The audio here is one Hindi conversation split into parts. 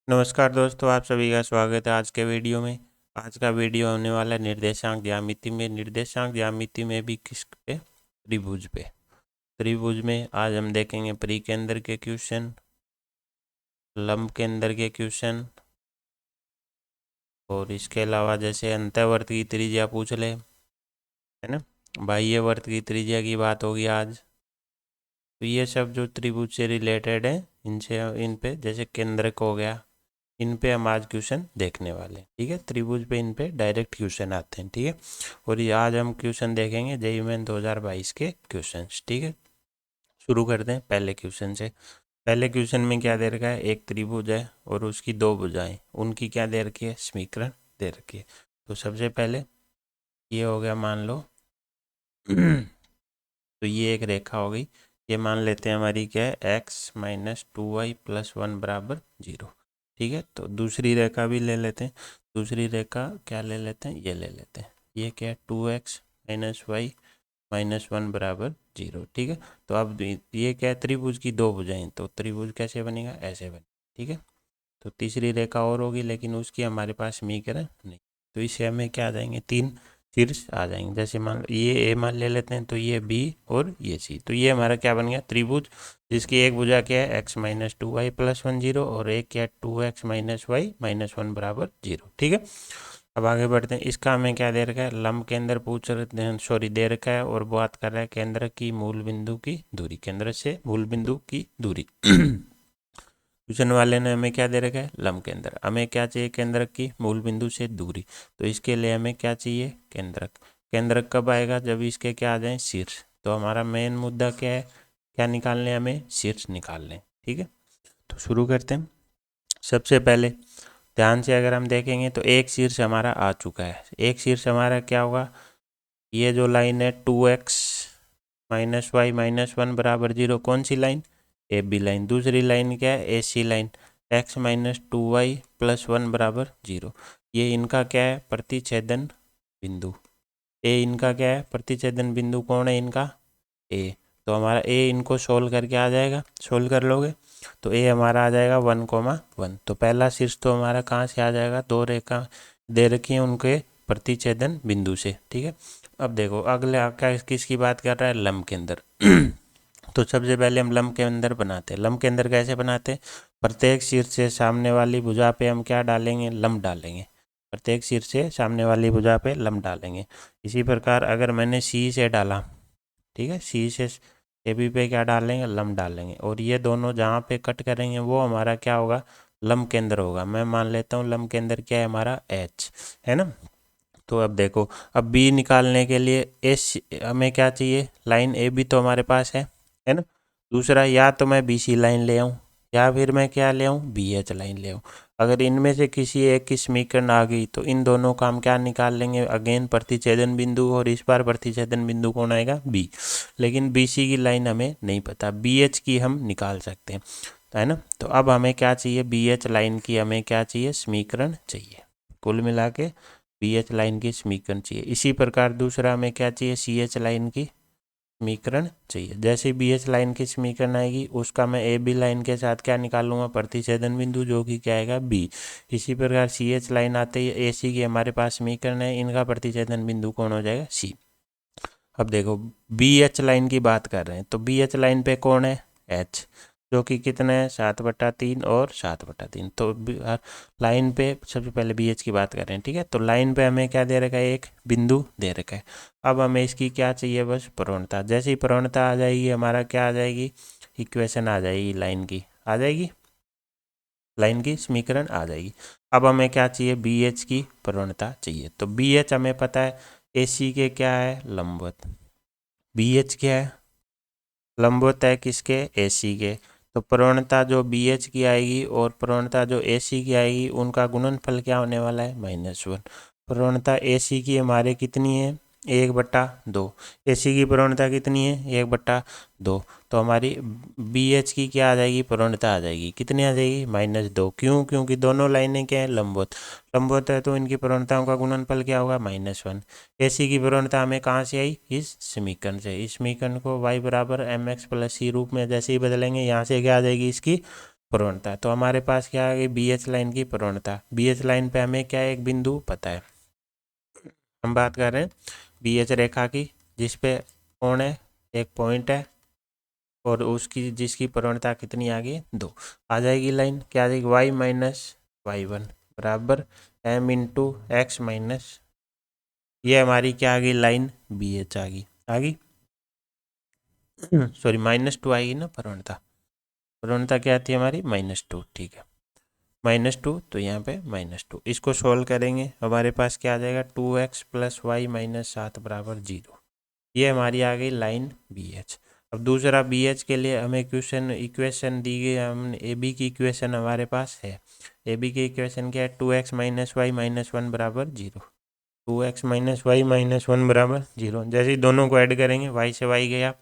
नमस्कार दोस्तों, आप सभी का स्वागत है आज के वीडियो में। आज का वीडियो होने वाला है निर्देशांक ज्यामिति में। निर्देशांक ज्यामिति में भी किस पे? त्रिभुज पे। त्रिभुज में आज हम देखेंगे परिकेंद्र के क्वेश्चन, लंब केंद्र के क्वेश्चन, और इसके अलावा जैसे अंतःवर्त की त्रिज्या पूछ ले, है ना, बाह्यवर्त की त्रिज्या की बात होगी आज। तो ये सब जो त्रिभुज से रिलेटेड है, इनसे इन पे जैसे केंद्रक हो गया, इन पे हम आज क्वेश्चन देखने वाले हैं। ठीक है, त्रिभुज पे इन पे डायरेक्ट क्वेश्चन आते हैं। ठीक है, और ये आज हम क्वेश्चन देखेंगे जेईई मेन 2022 के क्वेश्चन। ठीक है, शुरू करते हैं पहले क्वेश्चन से। पहले क्वेश्चन में क्या दे रखा है? एक त्रिभुज है और उसकी दो भुजाएं, उनकी क्या दे रखी है? समीकरण दे रखी है। तो सबसे पहले ये हो गया, मान लो तो ये एक रेखा हो गई। ये मान लेते हैं हमारी क्या है? x माइनस 2y प्लस 1 बराबर 0। ठीक है, तो दूसरी रेखा भी ले लेते हैं। दूसरी रेखा क्या ले लेते हैं? ये ले लेते हैं। ये क्या है? 2x माइनस वाई माइनस 1 बराबर 0। ठीक है, तो अब ये क्या है? त्रिभुज की दो भुजाएं, तो त्रिभुज कैसे बनेगा? ऐसे बनेगा। ठीक है, तो तीसरी रेखा और होगी, लेकिन उसकी हमारे पास समीकरण नहीं, तो इससे हमें क्या आ जाएंगे? तीन शीर्ष आ जाएंगे। जैसे मान लो ये ए मान ले लेते हैं, तो ये बी और ये सी, तो ये हमारा क्या बन गया? त्रिभुज जिसकी एक भुजा क्या है? एक्स माइनस 2y प्लस 1 0, और एक क्या है? 2x माइनस वाई माइनस 1 बराबर 0। ठीक है, अब आगे बढ़ते हैं। इसका हमें क्या दे रखा है? लंब केंद्र पूछ रहे हैं, सॉरी दे रखा है, और बात कर रहा है केंद्र की मूल बिंदु की दूरी, केंद्र से मूल बिंदु की दूरी क्वेश्चन वाले ने हमें क्या दे रखा है? लंब केंद्र। हमें क्या चाहिए? केंद्रक की मूल बिंदु से दूरी। तो इसके लिए हमें क्या चाहिए? केंद्रक। केंद्रक कब आएगा? जब इसके क्या आ जाए? शीर्ष। तो हमारा मेन मुद्दा क्या है? क्या निकालने? हमें शीर्ष निकालने। ठीक है, तो शुरू करते हैं। सबसे पहले ध्यान से अगर हम देखेंगे तो एक शीर्ष हमारा आ चुका है। एक शीर्ष हमारा क्या होगा? ये जो लाइन है 2x माइनस वाई माइनस 1 बराबर 0, कौन सी लाइन? A B line. दूसरी लाइन क्या है? A C line, x minus 2y plus 1 बराबर 0। ये इनका क्या है? प्रतिच्छेदन बिंदु। ए इनका क्या है? प्रतिच्छेदन बिंदु कौन है इनका? ए। तो हमारा ए इनको सोल्व करके आ जाएगा, सोल्व कर लोगे तो ए हमारा आ जाएगा 1,1। तो पहला शीर्ष तो हमारा कहाँ से आ जाएगा? दो रेखा दे रखी है उनके प्रतिच्छेदन बिंदु से। ठीक है, अब देखो अगले क्या किसकी बात कर रहा है? लंब केंद्र तो सबसे पहले हम लंब केंद्र बनाते हैं। लंब केंद्र कैसे बनाते हैं? प्रत्येक शीर्ष से सामने वाली भुजा पे हम क्या डालेंगे? लंब डालेंगे। प्रत्येक शीर्ष से सामने वाली भुजा पे लंब डालेंगे। इसी प्रकार अगर मैंने सी से डाला, ठीक है, सी से ए बी पे क्या डालेंगे? लंब डालेंगे, और ये दोनों जहाँ पे कट करेंगे वो हमारा क्या होगा? लंब केंद्र होगा। मैं मान लेता हूँ लंब केंद्र क्या है हमारा? एच, है ना। तो अब देखो, अब बी निकालने के लिए एस हमें क्या चाहिए? लाइन ए बी तो हमारे पास है ना। दूसरा, या तो मैं बी सी लाइन ले आऊँ, या फिर मैं क्या ले आऊँ? बी एच लाइन ले आऊँ। अगर इनमें से किसी एक की समीकरण आ गई तो इन दोनों का हम क्या निकाल लेंगे? अगेन प्रतिच्छेदन बिंदु, और इस बार प्रतिच्छेदन बिंदु कौन आएगा? बी। लेकिन बी सी की लाइन हमें नहीं पता, बी एच की हम निकाल सकते हैं, है ना। तो अब हमें क्या चाहिए? बी एच लाइन की हमें क्या चाहिए? समीकरण चाहिए। कुल मिला के बी एच लाइन की समीकरण चाहिए। इसी प्रकार दूसरा हमें क्या चाहिए? सी एच लाइन की समीकरण चाहिए। जैसे बी एच लाइन की समीकरण आएगी उसका मैं ए बी लाइन के साथ क्या निकालूंगा? प्रतिच्छेदन बिंदु, जो कि क्या आएगा? बी। इसी प्रकार सी एच लाइन आते ही ए सी की हमारे पास समीकरण है, इनका प्रतिच्छेदन बिंदु कौन हो जाएगा? सी। अब देखो बी एच लाइन की बात कर रहे हैं, तो बी एच लाइन पे कौन है? एच, जो कि कितना है? 7/3 और 7/3। तो लाइन पे सबसे पहले बी एच की बात कर रहे हैं। ठीक है, तो लाइन पे हमें क्या दे रखा है? एक बिंदु दे रखा है। अब हमें इसकी क्या चाहिए? बस प्रवणता। जैसे ही प्रवणता आ जाएगी हमारा क्या आ जाएगी? इक्वेशन आ जाएगी, लाइन की आ जाएगी, लाइन की समीकरण आ जाएगी। अब हमें क्या चाहिए? बी एच की प्रवणता चाहिए। तो बी एच हमें पता है ए सी के क्या है? लंबवत। बी एच क्या है? लंबवत है किसके? ए सी के। तो प्रवणता जो बी एच की आएगी और प्रवणता जो ए सी की आएगी, उनका गुणनफल क्या होने वाला है? -1। प्रवणता ए सी की हमारे कितनी है? 1/2। ए सी की प्रवणता कितनी है? 1/2। तो हमारी बी एच की क्या आ जाएगी? प्रवणता आ जाएगी, कितनी आ जाएगी? -2। क्यों? क्योंकि दोनों लाइनें क्या है? लंबवत। लंबवत है तो इनकी प्रवणताओं का गुणनफल क्या होगा? -1। एसी की प्रवणता हमें कहाँ से आई? इस समीकरण से। इस समीकरण को y बराबर mx प्लस सी रूप में जैसे ही बदलेंगे, यहाँ से क्या आ जाएगी? इसकी प्रवणता। तो हमारे पास क्या आ गई, बी एच लाइन की प्रवणता। बी एच लाइन पे हमें क्या एक बिंदु पता है, हम बात कर रहे हैं बी एच रेखा की, जिस पे कौन है, एक पॉइंट है और उसकी जिसकी प्रवणता कितनी आ गई, 2 आ जाएगी। लाइन क्या आ जाएगी, y माइनस वाई वन बराबर m इंटू एक्स माइनस, ये हमारी क्या आ गई, लाइन बी एच आ गई सॉरी -2 आएगी ना प्रवणता। प्रवणता क्या आती है हमारी, -2। ठीक है, -2, तो यहाँ पे -2। इसको सोल्व करेंगे, हमारे पास क्या आ जाएगा, 2x प्लस वाई माइनस 7 बराबर 0। ये हमारी आ गई लाइन बी एच। अब दूसरा बी एच के लिए हमें इक्वेशन दी गई, हम ए बी की इक्वेशन हमारे पास है। ए बी की इक्वेशन क्या है, 2x माइनस वाई माइनस 1 बराबर 0। 2x माइनस वाई माइनस 1 बराबर 0। जैसे ही दोनों को ऐड करेंगे, y से y गया,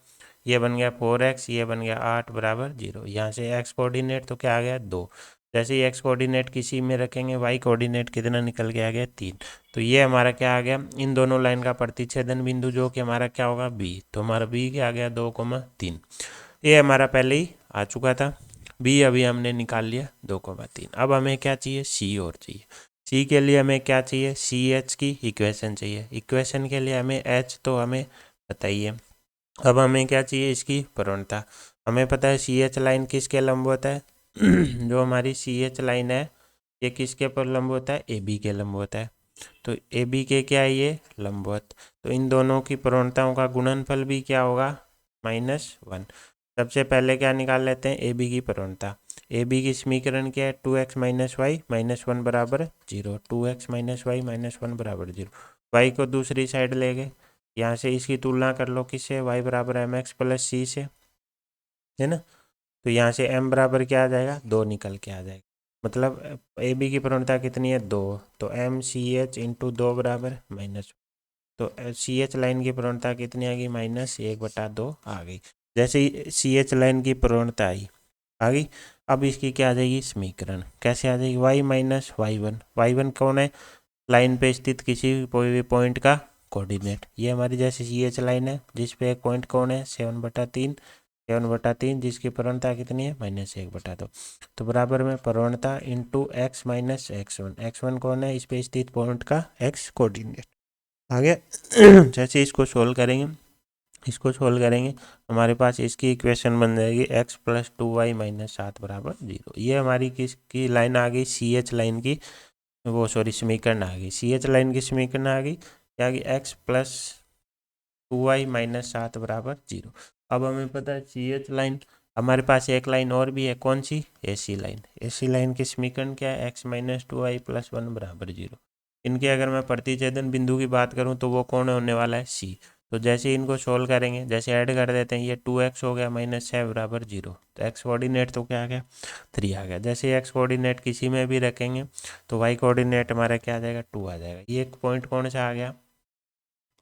ये बन गया 4x, ये बन गया 8 बराबर 0। यहाँ से x कोऑर्डिनेट तो क्या आ गया, 2। जैसे ही x कोऑर्डिनेट किसी में रखेंगे, y कोऑर्डिनेट कितना निकल के आ गया, 3। तो ये हमारा क्या आ गया, इन दोनों लाइन का प्रतिच्छेदन बिंदु जो कि हमारा क्या होगा, b। तो हमारा b क्या आ गया, 2,3। ये हमारा पहले ही आ चुका था, b अभी हमने निकाल लिया 2,3। अब हमें क्या चाहिए, c और चाहिए। c के लिए हमें क्या चाहिए, सी एच की इक्वेशन चाहिए। इक्वेशन के लिए हमें h तो हमें बताइए। अब हमें क्या चाहिए, इसकी प्रवणता। हमें पता है सी एच लाइन किसके लंबवत है जो हमारी सी एच लाइन है, ये किसके पर लंबवत है, ए बी के लंबवत है। तो ए बी के क्या है, ये लंबवत। तो इन दोनों की प्रवणताओं का गुणनफल भी क्या होगा, -1। सबसे पहले क्या निकाल लेते हैं, ए बी की प्रवणता। ए बी की समीकरण क्या है, 2x माइनस वाई माइनस 1 बराबर 0। 2x माइनस वाई माइनस 1 बराबर 0। वाई को दूसरी साइड ले गए, यहाँ से इसकी तुलना कर लो किससे, y बराबर एम एक्स प्लस सी से, है ना। तो यहाँ से m बराबर क्या आ जाएगा, 2 निकल के आ जाएगा। मतलब ए बी की प्रवणता कितनी है, 2। तो एम सी एच इंटू 2 बराबर -। तो सी एच लाइन की प्रवणता कितनी आ गई, -1/2 आ गई। जैसे ही सी एच लाइन की प्रवणता आ गई, अब इसकी क्या आ जाएगी, समीकरण कैसे आ जाएगी, y minus y one. Y one कौन है, लाइन पे स्थित किसी कोई भी पॉइंट का कोऑर्डिनेट। ये हमारी जैसे सी एच लाइन है, जिस पे एक पॉइंट कौन है, 7/3। 7/3 जिसकी प्रवणता कितनी है, -1/2। तो बराबर में प्रवणता into x minus x1। x1 कौन है, इस पे स्थित पॉइंट का x कोऑर्डिनेट आ गया जैसे इसको सोल्व करेंगे, हमारे पास इसकी इक्वेशन बन जाएगी x प्लस 2y माइनस 7 बराबर 0। ये हमारी किसकी लाइन आ गई, सी एच लाइन की, वो सॉरी समीकरण आ गई। सी एच लाइन की समीकरण आ गई, क्या आ गई, x प्लस 2y माइनस 7 बराबर 0। अब हमें पता है सी एच लाइन, हमारे पास एक लाइन और भी है, कौन सी, एसी लाइन। एसी लाइन की समीकरण क्या है, x माइनस 2y प्लस 1 बराबर 0। इनके अगर मैं प्रतिच्छेदन बिंदु की बात करूं तो वो कौन होने वाला है, सी। तो जैसे ही इनको सोल्व करेंगे, जैसे ऐड कर देते हैं, ये 2x हो गया माइनस 6 बराबर 0। तो x कोऑर्डिनेट तो क्या आ गया, 3 आ गया। जैसे ही x कोऑर्डिनेट किसी में भी रखेंगे तो y कोऑर्डिनेट हमारा क्या आ जाएगा, 2 आ जाएगा। ये एक पॉइंट कौन सा आ गया,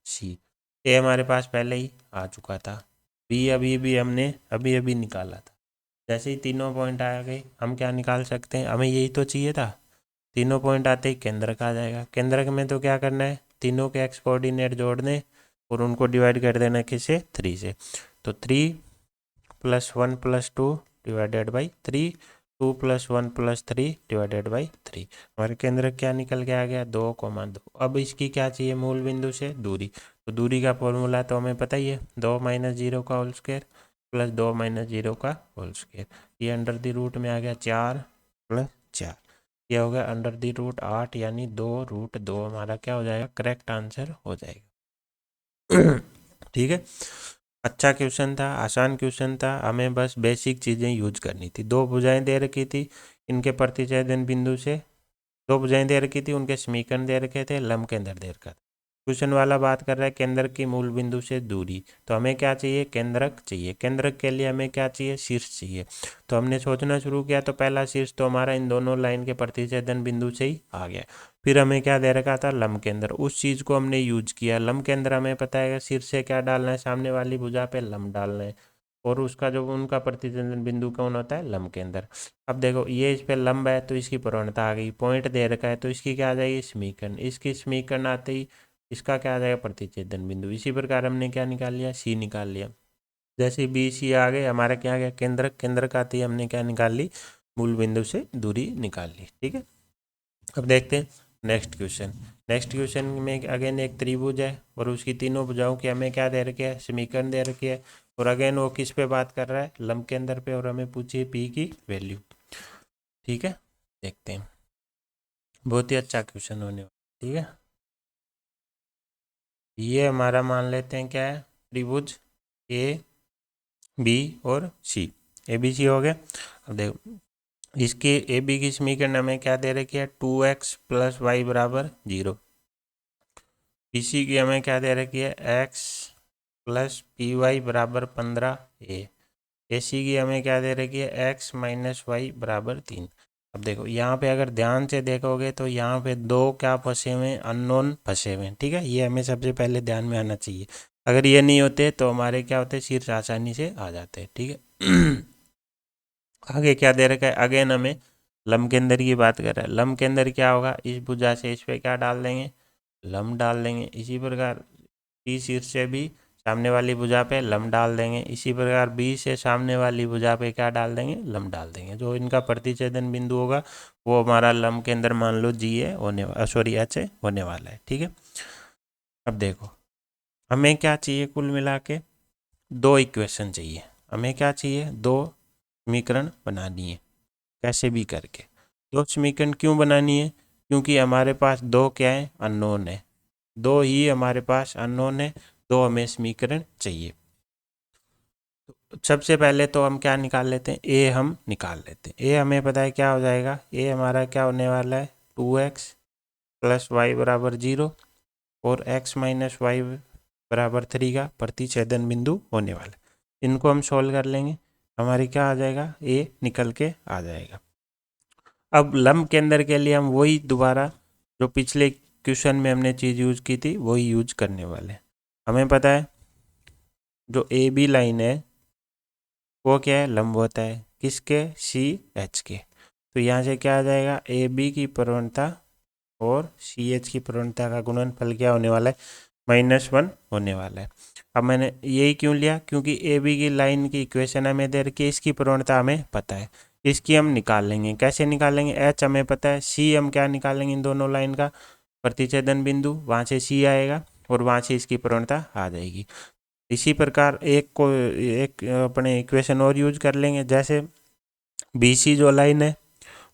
सी। ए हमारे पास पहले ही आ चुका था, बी अभी भी हमने अभी अभी निकाला था। जैसे ही तीनों पॉइंट आ गए, हम क्या निकाल सकते हैं, हमें यही तो चाहिए था। तीनों पॉइंट आते ही केंद्रक आ जाएगा। केंद्रक में तो क्या करना है, तीनों के एक्स कोऑर्डिनेट जोड़ने और उनको डिवाइड कर देना किससे, 3 से। तो 3 + 1 + 2 डिवाइडेड बाई 3, 2 + 1 + 3 डिवाइडेड बाई 3। हमारे केंद्र क्या निकल के आ गया, 2,2। अब इसकी क्या चाहिए, मूल बिंदु से दूरी। तो दूरी का फॉर्मूला तो हमें पता ही है, 2 - 0 का होल स्क्वायर प्लस 2 - 0 का होल स्क्वायर। ये अंडर द रूट में आ गया 4 + 4, ये हो गया अंडर द रूट 8, यानी 2√2 हमारा क्या हो जाएगा, करेक्ट आंसर हो जाएगा ठीक है। अच्छा क्वेश्चन था, आसान क्वेश्चन था, हमें बस बेसिक चीज़ें यूज करनी थी। दो भुजाएं दे रखी थी, इनके प्रतिच्छेदन बिंदु से दो भुजाएं दे रखी थी, उनके समीकरण दे रखे थे, लंब केंद्र दे रखा था। क्वेश्चन वाला बात कर रहा है केंद्र की मूल बिंदु से दूरी। तो हमें क्या चाहिए, केंद्रक चाहिए। केंद्रक के लिए हमें क्या चाहिए, शीर्ष चाहिए। तो हमने सोचना शुरू किया, तो पहला शीर्ष तो हमारा इन दोनों लाइन के प्रतिच्छेदन बिंदु से ही आ गया। फिर हमें क्या दे रखा था, लंब केंद्र। उस चीज़ को हमने यूज किया। लंब केंद्र हमें पता है शीर्ष से क्या डालना है, सामने वाली भुजा पे लंब डालना है, और उसका जो उनका प्रतिच्छेदन बिंदु कौन होता है, लंब केंद्र। अब देखो ये इस पे लंब है तो इसकी प्रवणता आ गई, पॉइंट दे रखा है तो इसकी क्या आ जाएगी, समीकरण। इसकी समीकरण आते ही इसका क्या आ जाएगा, प्रतिच्छेदन बिंदु। इसी प्रकार हमने क्या निकाल लिया, सी निकाल लिया। जैसे बी सी आ गए, हमारा क्या आ गया, केंद्रक। केंद्रक आते ही हमने क्या निकाल ली, मूल बिंदु से दूरी निकाल ली। ठीक है, अब देखते हैं नेक्स्ट क्वेश्चन। नेक्स्ट क्वेश्चन में अगेन एक त्रिभुज है और उसकी तीनों भुजाओं की हमें क्या दे रखी है, समीकरण दे रखी है। और अगेन वो किस पे बात कर रहा है, लंब केंद्र पे, और हमें पूछिए पी की वैल्यू। ठीक है, देखते हैं, बहुत ही अच्छा क्वेश्चन होने वाला। ठीक है, ये हमारा मान लेते हैं क्या है, त्रिभुज ए बी और सी, ए बी सी हो गया। अब देखो इसके ए बी की समीकरण हमें क्या दे रखी है, 2x प्लस वाई बराबर 0। बी सी की हमें क्या दे रखी है, x प्लस पी वाई बराबर 15a। ए सी की हमें क्या दे रखी है, x माइनस वाई बराबर 3। अब देखो यहाँ पे अगर ध्यान से देखोगे तो यहाँ पे दो क्या फंसे हुए हैं, अननोन फंसे हुए हैं। ठीक है, ये हमें सबसे पहले ध्यान में आना चाहिए। अगर ये नहीं होते तो हमारे क्या होते, शीर्ष आसानी से आ जाते हैं। ठीक है आगे क्या दे रखा है, अगेन हमें लंब के अंदर की बात कर रहा है। लंब के अंदर क्या होगा, इस भुजा से इस पे क्या डाल देंगे, लंब डाल देंगे। इसी प्रकार सी शीर्ष से भी सामने वाली भुजा पे लंब डाल देंगे। इसी प्रकार बी से सामने वाली भुजा पे क्या डाल देंगे, लंब डाल देंगे। जो इनका प्रतिच्छेदन बिंदु होगा वो हमारा लंब के अंदर मान लो जी है होने वाला, सॉरी एच है होने वाला है। ठीक है, अब देखो हमें क्या चाहिए, कुल मिला के दो इक्वेशन चाहिए। हमें क्या चाहिए, दो समीकरण बनानी है कैसे भी करके। दो समीकरण क्यों बनानी है, क्योंकि हमारे पास दो क्या है, अननोन है। दो ही हमारे पास अननोन है, दो हमें समीकरण चाहिए। सबसे पहले तो हम क्या निकाल लेते हैं, ए हम निकाल लेते हैं। ए हमें पता है क्या हो जाएगा, ए हमारा क्या होने वाला है, 2x प्लस वाई बराबर 0 और x माइनस वाई बराबर 3 का प्रतिच्छेदन बिंदु होने वाला है। इनको हम सॉल्व कर लेंगे, हमारी क्या आ जाएगा, ए निकल के आ जाएगा। अब लंब के अंदर के लिए हम वही दोबारा जो पिछले क्वेश्चन में हमने चीज़ यूज़ की थी वही यूज करने वाले हैं। हमें पता है जो ए बी लाइन है वो क्या है, लंब होता है किसके, सी एच के। तो यहाँ से क्या आ जाएगा, ए बी की प्रवणता और सी एच की प्रवणता का गुणनफल क्या होने वाला है, -1 होने वाला है। अब मैंने यही क्यों लिया, क्योंकि ए बी की लाइन की इक्वेशन हमें दे रखी है, इसकी प्रवणता हमें पता है, इसकी हम निकाल लेंगे। कैसे निकालेंगे, एच हमें पता है, सी हम क्या निकालेंगे, इन दोनों लाइन का प्रतिच्छेदन बिंदु, वहाँ से सी आएगा और वहाँ से इसकी प्रवणता आ जाएगी। इसी प्रकार एक अपने इक्वेशन और यूज कर लेंगे, जैसे बी सी जो लाइन है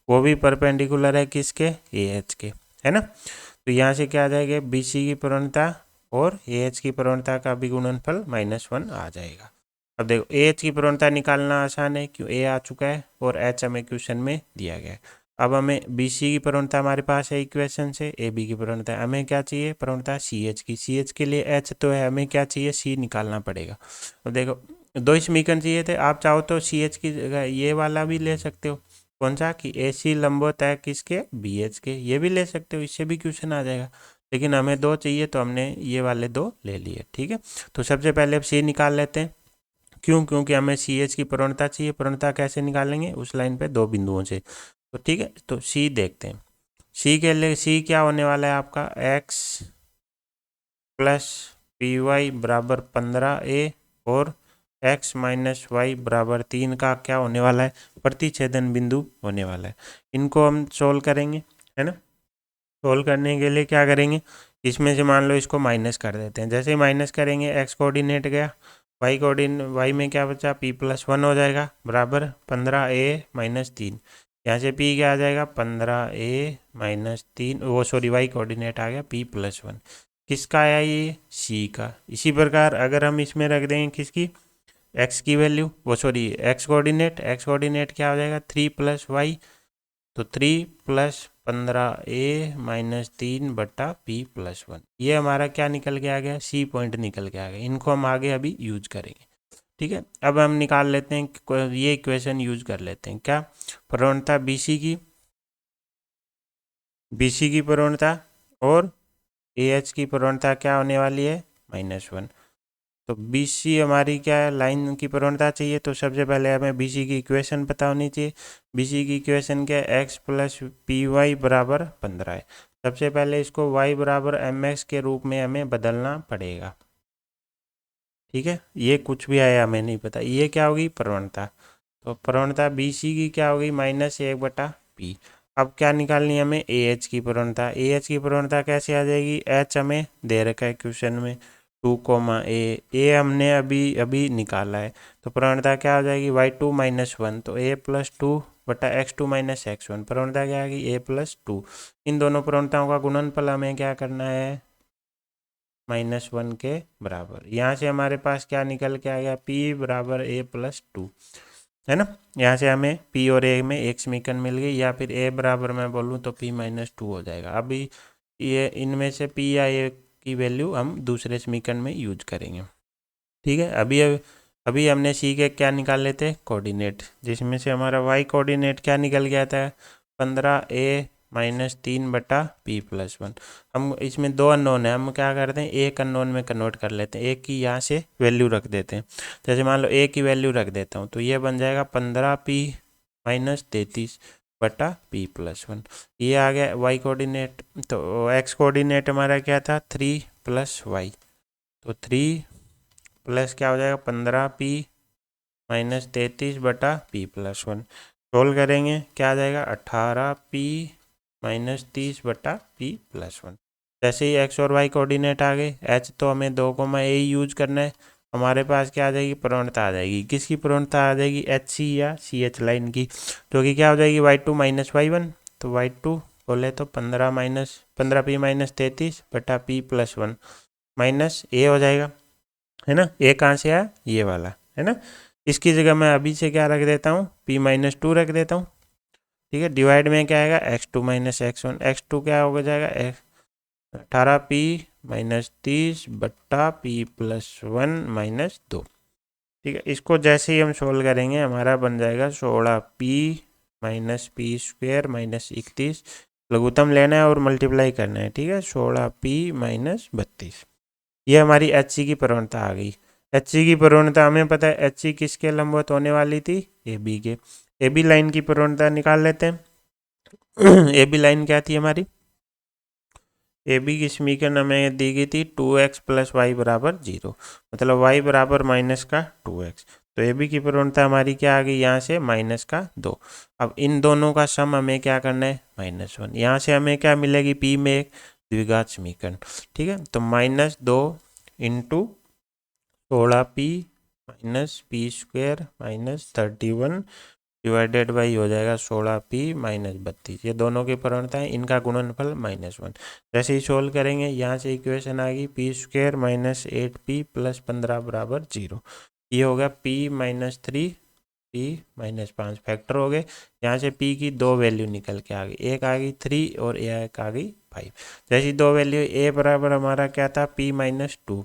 वो भी परपेंडिकुलर है किसके, ए एच के, है ना। तो यहाँ से क्या आ जाएगा, बी सी की प्रवणता और ए एच की प्रवणता का भी गुणनफल -1 आ जाएगा। अब देखो ए एच की प्रवणता निकालना आसान है, क्यों ए आ चुका है और एच हमें क्वेश्चन में दिया गया है। अब हमें बी सी की प्रवणता हमारे पास है इक्वेशन से, ए बी की प्रवणता हमें क्या चाहिए, प्रवणता सी एच की। सी एच के लिए एच तो है, हमें क्या चाहिए, सी निकालना पड़ेगा। अब देखो दो समीकरण चाहिए थे, आप चाहो तो सी एच की जगह ये वाला भी ले सकते हो, कौन सा, कि ए सी लंबवत है किसके, बी एच के, ये भी ले सकते हो, इससे भी क्वेश्चन आ जाएगा। लेकिन हमें दो चाहिए तो हमने ये वाले दो ले लिए। ठीक है, तो सबसे पहले अब सी निकाल लेते हैं। क्यों, क्योंकि हमें सी एच की प्रवणता चाहिए। प्रवणता कैसे निकालेंगे, उस लाइन पे दो बिंदुओं से। तो ठीक है, तो सी देखते हैं। सी के लिए सी क्या होने वाला है आपका, एक्स प्लस पी वाई बराबर 15a और x माइनस वाई बराबर 3 का क्या होने वाला है, प्रतिच्छेदन बिंदु होने वाला है। इनको हम सोल्व करेंगे, है ना। सोल्व करने के लिए क्या करेंगे, इसमें से मान लो इसको माइनस कर देते हैं। जैसे ही माइनस करेंगे x कोऑर्डिनेट गया, वाई में क्या बचा, p+1 हो जाएगा बराबर 15a माइनस 3। यहाँ से p क्या आ जाएगा, 15a माइनस 3, वो सॉरी वाई कोऑर्डिनेट आ गया p+1। किसका आया, ये सी का। इसी प्रकार अगर हम इसमें रख देंगे किसकी, x की वैल्यू, वो सॉरी x कोऑर्डिनेट क्या हो जाएगा, 3+y, तो 3 + 15a माइनस 3 बटा p+1। ये हमारा क्या निकल के आ गया, सी पॉइंट निकल के आ गया। इनको हम आगे अभी यूज करेंगे। ठीक है, अब हम निकाल लेते हैं, ये इक्वेशन यूज कर लेते हैं, क्या, प्रवणता बीसी की प्रवणता और ए एच की प्रवणता क्या होने वाली है, -1। तो बी सी हमारी क्या है, लाइन की प्रवणता चाहिए। तो सबसे पहले हमें बी सी की इक्वेशन पता होनी चाहिए। बी सी की इक्वेशन क्या है, x प्लस पी वाई बराबर 15 है। सबसे पहले इसको y बराबर एम एक्स के रूप में हमें बदलना पड़ेगा। ठीक है, ये कुछ भी आया हमें नहीं पता, ये क्या होगी, प्रवणता। तो प्रवणता बी सी की क्या होगी, -1/p। अब क्या निकालनी है हमें, ए एच की प्रवणता। ए एच की प्रवणता कैसे आ जाएगी, एच हमें दे रखा है क्वेश्चन में 2, ए हमने अभी अभी निकाला है, तो प्रवणता क्या हो जाएगी y2 - 1, तो a+2/x2 - x1, प्रवणता क्या आ गई a+2। इन दोनों प्रवणताओं का गुणनफल हमें क्या करना है, -1 के बराबर। यहाँ से हमारे पास क्या निकल के आ गया, p बराबर a+2, है ना। यहाँ से हमें p और a में एक समीकरण मिल गई, या फिर a बराबर मैं बोलूँ तो p-2 हो जाएगा। अभी ये इनमें से p या a की वैल्यू हम दूसरे समीकरण में यूज करेंगे, ठीक है। अभी हमने सी के क्या निकाल लेते, कोऑर्डिनेट, जिसमें से हमारा y कोऑर्डिनेट क्या निकल गया था, 15a-3/p+1। हम इसमें दो अननोन है, हम क्या करते हैं एक अननोन में कन्वर्ट कर लेते हैं, एक की यहाँ से वैल्यू रख देते हैं। जैसे मान लो a की वैल्यू रख देता हूँ, तो ये बन जाएगा 15p-33/p+1। ये आ गया y कोऑर्डिनेट। तो x कोऑर्डिनेट हमारा क्या था, 3 + y, तो 3 प्लस क्या हो जाएगा 15p - 33/p+1। सोल्व करेंगे क्या आ जाएगा 18p - 30/p+1। जैसे ही x और y कोऑर्डिनेट आ गए, h तो हमें 2, a यूज करना है, हमारे पास क्या आ जाएगी प्रवणता आ जाएगी। किसकी प्रवणता आ जाएगी, HC या CH लाइन की, जो कि क्या हो जाएगी y2 - y1। तो y2 बोले तो 15p - 33/p+1 माइनस a हो जाएगा, है ना। ए कहाँ से आया, ये वाला, है ना। इसकी जगह मैं अभी से क्या रख देता हूँ, p-2 रख देता हूँ, ठीक है। डिवाइड में क्या आएगा, x2 - x1, x2 क्या हो जाएगा 18p - 30/p+1 - 2, ठीक है। इसको जैसे ही हम सोल्व करेंगे हमारा बन जाएगा 16p - p² - 31, लघुत्तम लेना है और मल्टीप्लाई करना है, ठीक है। 16p - 32, ये हमारी एच सी की प्रवणता आ गई। एच सी की प्रवणता हमें पता है, एच सी किसके लंबवत होने वाली थी, ए बी के। ए बी लाइन की प्रवणता निकाल लेते हैं। ए बी लाइन क्या थी हमारी, ए बी की समीकरण हमें दी गई थी 2x + y = 0, मतलब y बराबर -2x। तो ए बी की प्रवणता हमारी क्या आ गई, यहाँ से -2। अब इन दोनों का सम हमें क्या करना है, -1। यहाँ से हमें क्या मिलेगी, p में एक द्विघात समीकरण, ठीक है। तो -2 × 16p - p² - 31 डिवाइडेड बाई हो जाएगा 16p - 32। ये दोनों की प्रवणता है, इनका गुणनफल -1। जैसे ही सोल्व करेंगे यहाँ से इक्वेशन आ गई p² - 8p + 15 = 0। ये होगा p - 3 p - 5 फैक्टर हो गए। यहाँ से p की दो वैल्यू निकल के आ गई, एक आ गई 3 और एक आ गई 5। जैसी दो वैल्यू, a बराबर हमारा क्या था p - 2,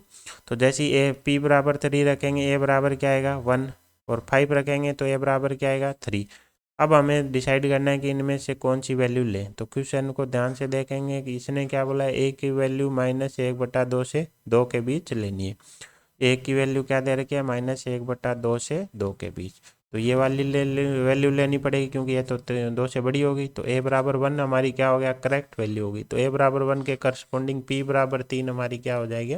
तो जैसे a p बराबर 3 रखेंगे, a बराबर क्या आएगा 1, और 5 रखेंगे तो a बराबर क्या आएगा 3। अब हमें डिसाइड करना है कि इनमें से कौन सी वैल्यू लें। तो क्वेश्चन को ध्यान से देखेंगे कि इसने क्या बोला है, a की वैल्यू -1/2 से 2 के बीच लेनी है। a की वैल्यू क्या दे रखी है, -1/2 से 2 के बीच, तो ये वाली वैल्यू लेनी पड़ेगी, क्योंकि ये तो 2 से बड़ी होगी। तो a बराबर 1 हमारी क्या हो गया, करेक्ट वैल्यू होगी। तो a बराबर 1 के करस्पॉन्डिंग p बराबर 3 हमारी क्या हो जाएगी,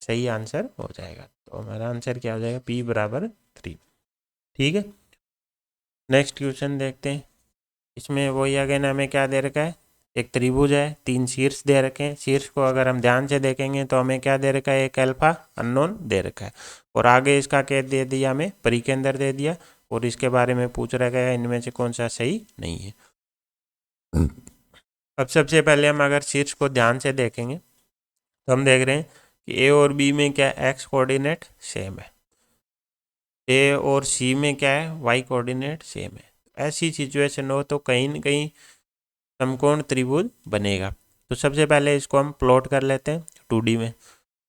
सही आंसर हो जाएगा। तो हमारा आंसर क्या हो जाएगा, p बराबर 3, ठीक है। नेक्स्ट क्वेश्चन देखते हैं। इसमें वही अगेन हमें क्या दे रखा है, एक त्रिभुज है, 3 शीर्ष दे रखे हैं। शीर्ष को अगर हम ध्यान से देखेंगे तो हमें क्या दे रखा है, एक अल्फा अननोन दे रखा है, और आगे इसका क्या दे दिया, हमें परिकेंद्र दे दिया, और इसके बारे में पूछ रखा है इनमें से कौन सा सही नहीं है। अब सबसे पहले हम अगर शीर्ष को ध्यान से देखेंगे तो हम देख रहे हैं कि ए और बी में क्या एक्स कोऑर्डिनेट सेम है, ए और सी में क्या है, वाई कोऑर्डिनेट सेम है। ऐसी सिचुएशन हो तो कहीं न कहीं समकोण त्रिभुज बनेगा। तो सबसे पहले इसको हम प्लॉट कर लेते हैं 2D में।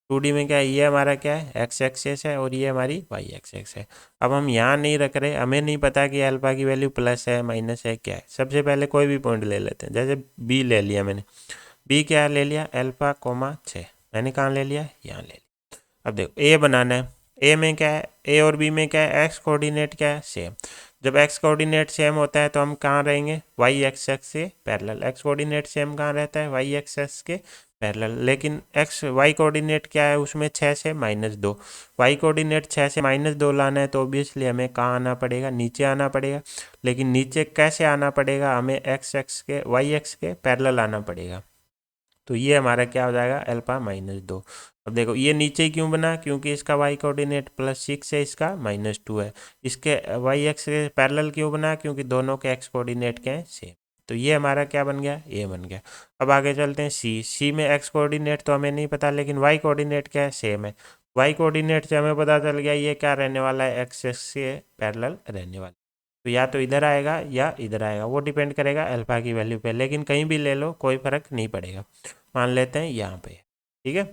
2D में क्या है, ये हमारा क्या है, एक्स एक्सेस है, और ये हमारी वाई एक्सेस है। अब हम यहाँ नहीं रख रहे, हमें नहीं पता कि अल्फा की वैल्यू प्लस है माइनस है क्या है। सबसे पहले कोई भी पॉइंट ले लेते हैं, जैसे बी ले लिया मैंने, बी क्या ले लिया, अल्फा 6, मैंने कहाँ ले लिया, यहाँ ले लिया। अब देखो ए बनाना है, ए में क्या है, ए और बी में क्या है, एक्स कोऑर्डिनेट क्या है सेम, जब एक्स कोऑर्डिनेट सेम होता है तो हम कहाँ रहेंगे, वाई एक्सेस से पैरेलल। एक्स कोऑर्डिनेट सेम कहाँ रहता है, वाई एक्सेस के पैरेलल। लेकिन एक्स वाई कोऑर्डिनेट क्या है उसमें, 6 से -2। वाई कोऑर्डिनेट 6 से -2 लाना है तो ऑब्वियसली हमें कहाँ आना पड़ेगा, नीचे आना पड़ेगा। लेकिन नीचे कैसे आना पड़ेगा, हमें एक्स एक्स के वाई एक्स के पैरेलल आना पड़ेगा। तो ये हमारा क्या हो जाएगा, अल्फा -2। अब देखो ये नीचे क्यों बना, क्योंकि इसका y कोऑर्डिनेट +6 है, इसका -2 है। इसके y एक्स के पैरेलल क्यों बना, क्योंकि दोनों के x कोऑर्डिनेट क्या है, सेम। तो ये हमारा क्या बन गया, ये बन गया। अब आगे चलते हैं सी में x कोऑर्डिनेट तो हमें नहीं पता, लेकिन y कोऑर्डिनेट क्या है, सेम है। y कोऑर्डिनेट से हमें पता चल गया ये क्या रहने वाला है, x एक्स के पैरेलल रहने वाला। तो या तो इधर आएगा या इधर आएगा, वो डिपेंड करेगा अल्फा की वैल्यू पे, लेकिन कहीं भी ले लो कोई फर्क नहीं पड़ेगा। मान लेते हैं यहाँ पे, ठीक है।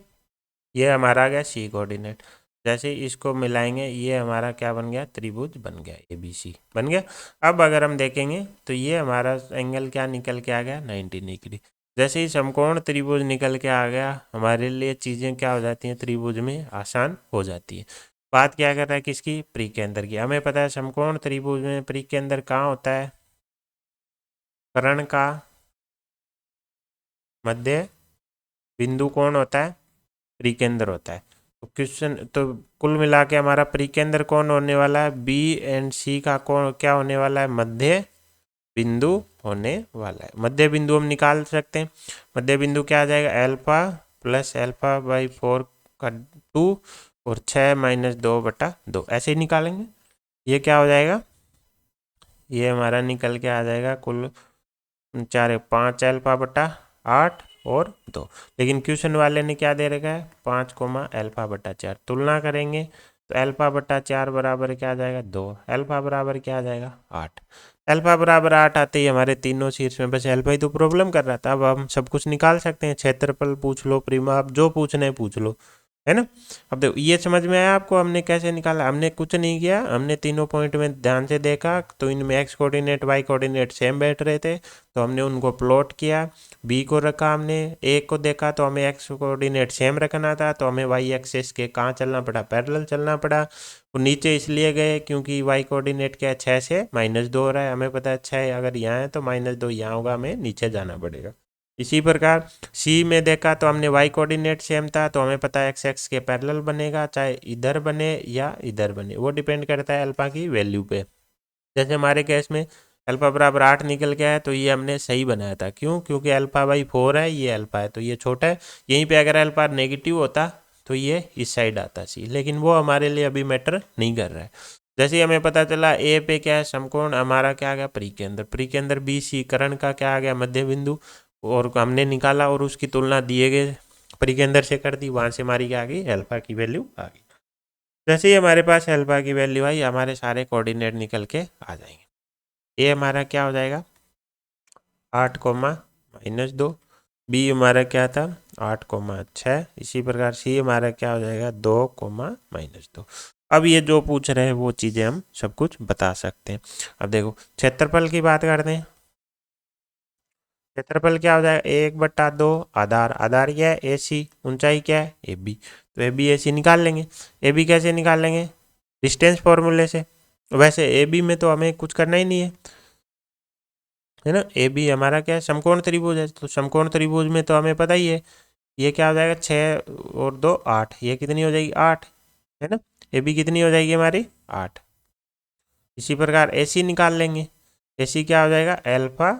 ये हमारा आ गया सी कोऑर्डिनेट। जैसे इसको मिलाएंगे ये हमारा क्या बन गया, त्रिभुज बन गया, ABC बन गया। अब अगर हम देखेंगे तो ये हमारा एंगल क्या निकल के आ गया, 90 डिग्री। जैसे ही समकोण त्रिभुज निकल के आ गया, हमारे लिए चीज़ें क्या हो जाती हैं, त्रिभुज में आसान हो जाती है। बात क्या कर रहा है, किसकी, परिकेंद्र की। हमें पता है समकोण त्रिभुज में परिकेंद्र कहाँ होता है, कर्ण का मध्य बिंदु कौन होता है, परिकेंद्र होता है। तो क्वेश्चन तो कुल मिला के हमारा परिकेंद्र कौन होने वाला है, बी एंड सी का कौन क्या होने वाला है, मध्य बिंदु होने वाला है। मध्य बिंदु हम निकाल सकते हैं। मध्य बिंदु क्या आ जाएगा, अल्फा प्लस अल्फा/4 का 2 और 6 - 2/2 ऐसे ही निकालेंगे। ये क्या हो जाएगा, ये हमारा निकल के आ जाएगा कुल 4 5 अल्फा/8 और 2। लेकिन क्वेश्चन वाले ने क्या दे रखा है, 5 अल्फा/4। तुलना करेंगे तो अल्फा/4 बराबर क्या आ जाएगा, 2। अल्फा बराबर क्या आ जाएगा, 8। अल्फा बराबर 8 आते ही हमारे तीनों शीर्ष में बस अल्फा ही तो प्रॉब्लम कर रहा था। अब हम सब कुछ निकाल सकते हैं, क्षेत्रफल पूछ लो, परिमाप जो पूछना है पूछ लो, है ना। अब देखो ये समझ में आया आपको हमने कैसे निकाला। हमने कुछ नहीं किया, हमने तीनों पॉइंट में ध्यान से देखा तो इनमें x coordinate y coordinate same बैठ रहे थे, तो हमने उनको प्लॉट किया। बी को रखा हमने, ए को देखा तो हमें एक्स कोऑर्डिनेट सेम रखना था, तो हमें वाई एक्सिस के कहाँ चलना पड़ा, पैरेलल चलना पड़ा। वो नीचे इसलिए गए क्योंकि वाई कोऑर्डिनेट क्या है, 6 से -2 हो रहा है। हमें पता है 6 अगर यहाँ है तो -2 यहाँ होगा, हमें नीचे जाना पड़ेगा। इसी प्रकार सी में देखा तो हमने वाई कोऑर्डिनेट सेम था, तो हमें पता है एक्स एक्स के पैरेलल बनेगा, चाहे इधर बने या इधर बने, वो डिपेंड करता है अल्फा की वैल्यू पे। जैसे हमारे केस में अल्फा बराबर 8 निकल गया है, तो ये हमने सही बनाया था। क्यों, क्योंकि अल्फा/4 है, ये अल्फा है तो ये छोटा है। यहीं पे अगर अल्फा नेगेटिव होता तो ये इस साइड आता सी, लेकिन वो हमारे लिए अभी मैटर नहीं कर रहा है। जैसे ही हमें पता चला ए पे क्या है, समकोण हमारा क्या आ गया, परिकेंद्र। परिकेंद्र BC, कर्ण का क्या आ गया, मध्य बिंदु, और हमने निकाला और उसकी तुलना दिए गए परिकेंद्र से कर दी। वहाँ से हमारी क्या आ गई, अल्फा की वैल्यू आ गई। जैसे ही हमारे पास अल्फा की वैल्यू आई, हमारे सारे कोऑर्डिनेट निकल के आ जाएंगे। ए हमारा क्या हो जाएगा, 8, -2। बी हमारा क्या था, 8, 6। इसी प्रकार सी हमारा क्या हो जाएगा, 2, -2। अब ये जो पूछ रहे हैं वो चीज़ें हम सब कुछ बता सकते हैं। अब देखो क्षेत्रफल की बात करते हैं। क्षेत्रफल क्या हो जाएगा, 1/2 आधार। आधार क्या है, AC। ऊंचाई क्या है, AB। तो AB AC निकाल लेंगे। AB कैसे निकाल लेंगे, डिस्टेंस फॉर्मूले से। वैसे AB में तो हमें कुछ करना ही नहीं है ना। AB हमारा क्या है, समकोण त्रिभुज है, तो समकोण त्रिभुज में तो हमें पता ही है ये क्या हो जाएगा, 6 और 2 8। ये कितनी हो जाएगी, 8, है ना। AB कितनी हो जाएगी हमारी, 8। इसी प्रकार AC निकाल लेंगे। AC क्या हो जाएगा, अल्फा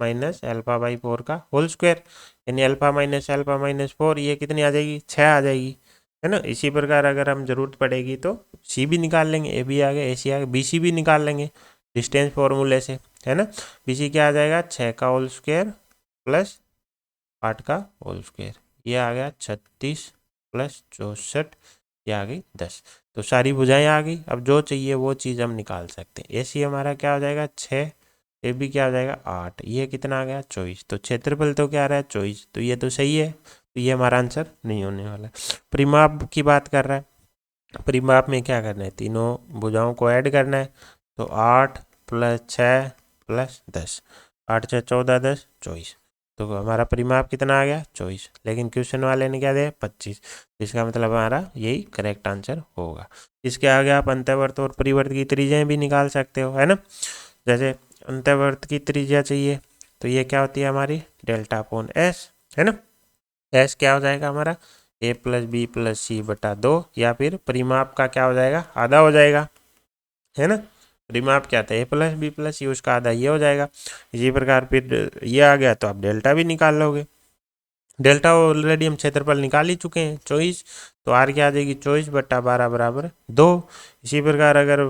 माइनस अल्फा/4 का होल स्क्वायर, यानी अल्फा माइनस अल्फा-4, ये कितनी आ जाएगी, 6 आ जाएगी, है ना। इसी प्रकार अगर हम जरूरत पड़ेगी तो C भी निकाल लेंगे। AB आ गया, AC आ गया, BC भी निकाल लेंगे डिस्टेंस फॉर्मूले से, है ना। BC क्या आ जाएगा, 6 का होल स्क्वायर प्लस 8 का होल स्क्वायर। ये आ गया 36 + 64, ये आ गई 10। तो सारी भुजाएं आ गई। अब जो चाहिए वो चीज़ हम निकाल सकते हैं। AC हमारा क्या हो जाएगा, 6। AB क्या हो जाएगा, 8। ये कितना आ गया, 24। तो क्षेत्रफल तो क्या आ रहा है, 24। तो ये तो सही है, तो ये हमारा आंसर नहीं होने वाला है। परिमाप की बात कर रहा है। परिमाप में क्या करना है, तीनों भुजाओं को ऐड करना है। तो 8 + 6 + 10, 8 × 6 = 14, 10 × 24। तो हमारा परिमाप कितना आ गया 24, लेकिन क्वेश्चन वाले ने क्या दिया 25, इसका मतलब हमारा यही करेक्ट आंसर होगा। इसके आगे आप अंतःवर्त और परिवर्त की त्रिज्याएं भी निकाल सकते हो, है ना। जैसे अंतःवर्त की त्रिज्या चाहिए तो ये क्या होती है हमारी डेल्टा अपॉन एस, है ना। एस क्या हो जाएगा हमारा a plus b plus c बटा 2, या फिर परिमाप का क्या हो जाएगा आधा हो जाएगा, है ना। परिमाप क्या था a प्लस बी प्लस सी, उसका आधा ये हो जाएगा। इसी प्रकार फिर ये आ गया तो आप डेल्टा भी निकाल लोगे। डेल्टा ऑलरेडी हम क्षेत्रफल निकाल ही चुके हैं 24, तो आर क्या आ जाएगी 24 बटा 12 बराबर 2। इसी प्रकार अगर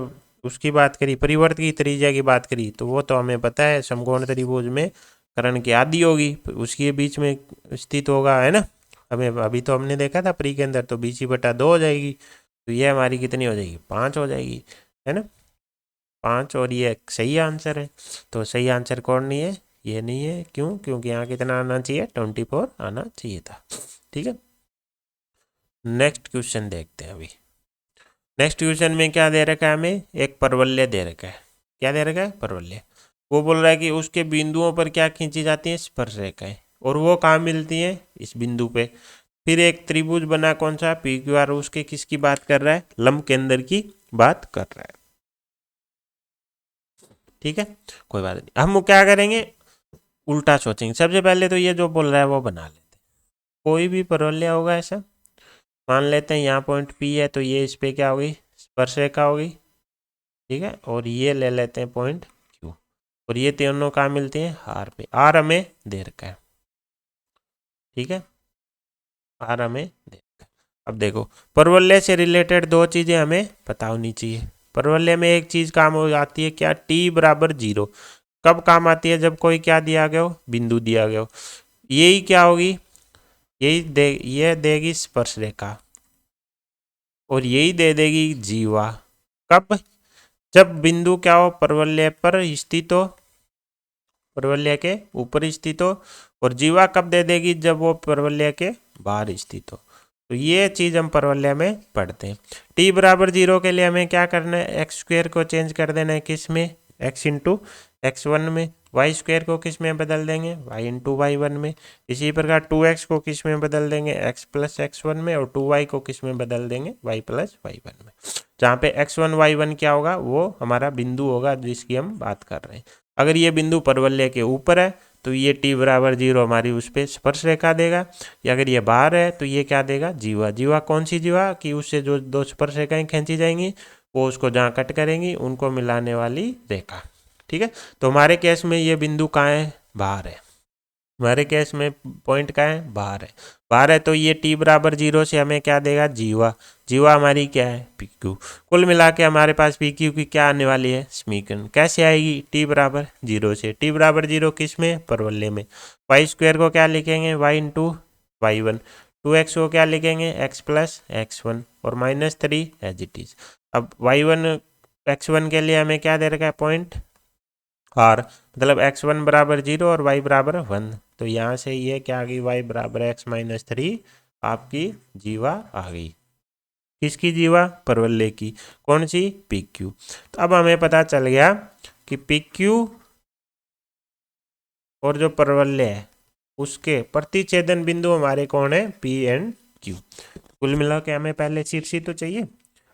उसकी बात करी परिवर्त की त्रिज्या की बात करी तो वो तो हमें पता है समकोण त्रिभुज में कर्ण की आधी होगी, उसके बीच में स्थित होगा, है ना। हमें अभी तो हमने देखा था प्री के अंदर, तो BC बटा 2 हो जाएगी, तो ये हमारी कितनी हो जाएगी 5 हो जाएगी, है ना 5। और ये सही आंसर है। तो सही आंसर कौन नहीं है, ये नहीं है। क्यों? क्योंकि यहाँ कितना आना चाहिए 24 आना चाहिए था। ठीक है, नेक्स्ट क्वेश्चन देखते हैं अभी। नेक्स्ट क्वेश्चन में क्या दे रखा है हमें, एक परवलय दे रखा है। क्या दे रखा है परवलय। वो बोल रहा है कि उसके बिंदुओं पर क्या खींची जाती है स्पर्श रेखाएं, और वो कहाँ मिलती है इस बिंदु पे। फिर एक त्रिभुज बना कौन सा PQR, उसके किसकी बात कर रहा है लंब केंद्र की बात कर रहा है। ठीक है, कोई बात नहीं, हम क्या करेंगे उल्टा सोचेंगे। सबसे पहले तो ये जो बोल रहा है वो बना लेते हैं। कोई भी परवलय होगा ऐसा, मान लेते हैं यहाँ पॉइंट P है, तो ये इस पे क्या होगी स्पर्श रेखा होगी, ठीक है। और ये ले लेते हैं पॉइंट Q, और ये तीनों कहाँ मिलते हैं R पे। R हमें दे रखा है, ठीक है, R हमें दे रखा है। अब देखो परवलय से रिलेटेड दो चीजें हमें पता होनी चाहिए। परवलय में एक चीज काम हो जाती है क्या, t बराबर 0 कब काम आती है, जब कोई क्या दिया गया हो बिंदु दिया गया हो। यही क्या होगी, ये देगी स्पर्श रेखा, और यही दे देगी जीवा। कब, जब बिंदु क्या हो परवलय पर स्थित हो, परवलय के ऊपर स्थित हो, और जीवा कब दे देगी जब वो परवलय के बाहर स्थित हो। तो ये चीज हम परवलय में पढ़ते हैं। t बराबर 0 के लिए हमें क्या करना है, एक्स स्क्वेयर को चेंज कर देना है किस में, x इंटू x1 में। वाई स्क्वेयर को किस में बदल देंगे, y इंटू y1 में। इसी प्रकार 2x को किस में बदल देंगे, x प्लस x1 में, और 2y को किस में बदल देंगे, y प्लस y1 में। जहाँ पे x1 y1 क्या होगा, वो हमारा बिंदु होगा जिसकी हम बात कर रहे हैं। अगर ये बिंदु परवलय के ऊपर है तो ये t बराबर 0 हमारी उस पर स्पर्श रेखा देगा, या अगर ये बाहर है तो ये क्या देगा जीवा। जीवा कौन सी जीवा, कि उससे जो दो स्पर्श रेखाएं खींची जाएंगी वो उसको जहाँ कट करेंगी उनको मिलाने वाली रेखा। ठीक है, तो हमारे केस में ये बिंदु कहाँ है, बाहर है। हमारे केस में पॉइंट कहाँ है, बाहर है। बाहर है तो ये t बराबर 0 से हमें क्या देगा जीवा। जीवा हमारी क्या है PQ। कुल मिला के हमारे पास PQ की क्या आने वाली है समीकरण। कैसे आएगी, t बराबर 0 से। t बराबर 0 किस में, परवलय में। वाई स्क्वायर को क्या लिखेंगे, y इंटू y1। 2x को क्या लिखेंगे, x प्लस x1, और -3 एज इट इज। अब y1 x1 के लिए हमें क्या दे रखा है पॉइंट R, मतलब x1 बराबर 0 और y बराबर 1। तो यहाँ से ये क्या आ गई, y बराबर x-3 आपकी जीवा आ गई। किसकी जीवा, परवलय की। कौन सी, PQ। तो अब हमें पता चल गया कि PQ और जो परवलय है उसके प्रतिच्छेदन बिंदु हमारे कौन है, P एंड Q। कुल मिला के हमें पहले शीर्षी तो चाहिए,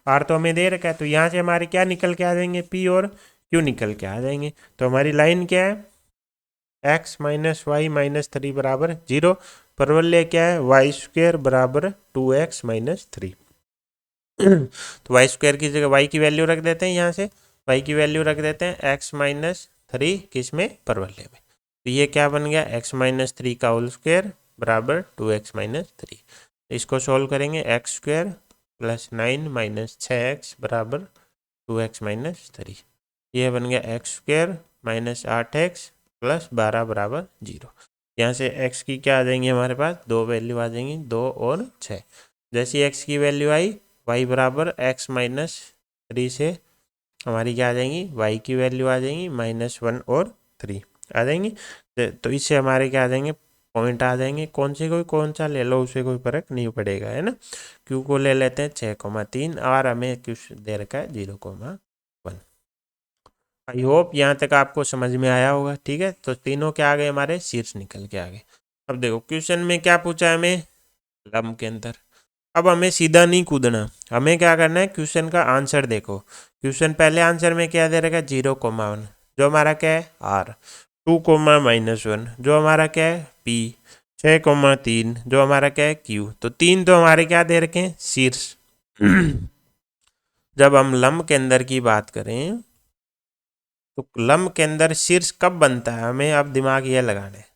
R तो हमें दे रखा है, तो यहाँ से हमारे क्या निकल के आ जाएंगे, P और Q निकल के आ जाएंगे। तो हमारी लाइन क्या है, x माइनस वाई माइनस 3 बराबर 0। परवलय क्या है, वाई स्क्वेयर बराबर 2x माइनस 3। तो वाई स्क्वेयर की जगह y की वैल्यू रख देते हैं, यहाँ से y की वैल्यू रख देते हैं x माइनस 3 किस में, परवलय में। तो ये क्या बन गया, x माइनस 3 का होल स्क्वेयर बराबर 2x माइनस 3। इसको सोल्व करेंगे, x square plus 9 minus 6x बराबर 2x माइनस 3। ये बन गया x square minus 8x plus 12 बराबर 0। यहाँ से x की क्या आ जाएंगी हमारे पास, दो वैल्यू आ जाएंगी, 2 और 6। जैसी x की वैल्यू आई, y बराबर x माइनस 3 से हमारी क्या आ जाएंगी, y की वैल्यू आ जाएंगी -1 और 3 आ जाएंगी। तो इससे हमारे क्या आ जाएंगे, पॉइंट आ जाएंगे। कौन से कोई कौन सा ले लो उससे कोई फर्क नहीं पड़ेगा, है ना। Q को ले लेते हैं 6,3 और हमें Q दे रखा है 0,1। आई होप यहाँ तक आपको समझ में आया होगा। ठीक है, तो तीनों क्या आ गए हमारे, शीर्ष निकल के आ गए। अब देखो क्वेश्चन में क्या पूछा है हमें, लंब के अंदर। अब हमें सीधा नहीं कूदना, हमें क्या करना है, क्वेश्चन का आंसर देखो। क्वेश्चन पहले आंसर में क्या दे रखा है, 0,1, जो हमारा क्या है आर, 2,-1 जो हमारा क्या है पी, 6,3 जो हमारा क्या है क्यू। तो तीन तो हमारे क्या दे रखे हैं, शीर्ष। जब हम लंब के अंदर की बात करें तो लंब के अंदर शीर्ष कब बनता है, हमें अब दिमाग ये लगाना है।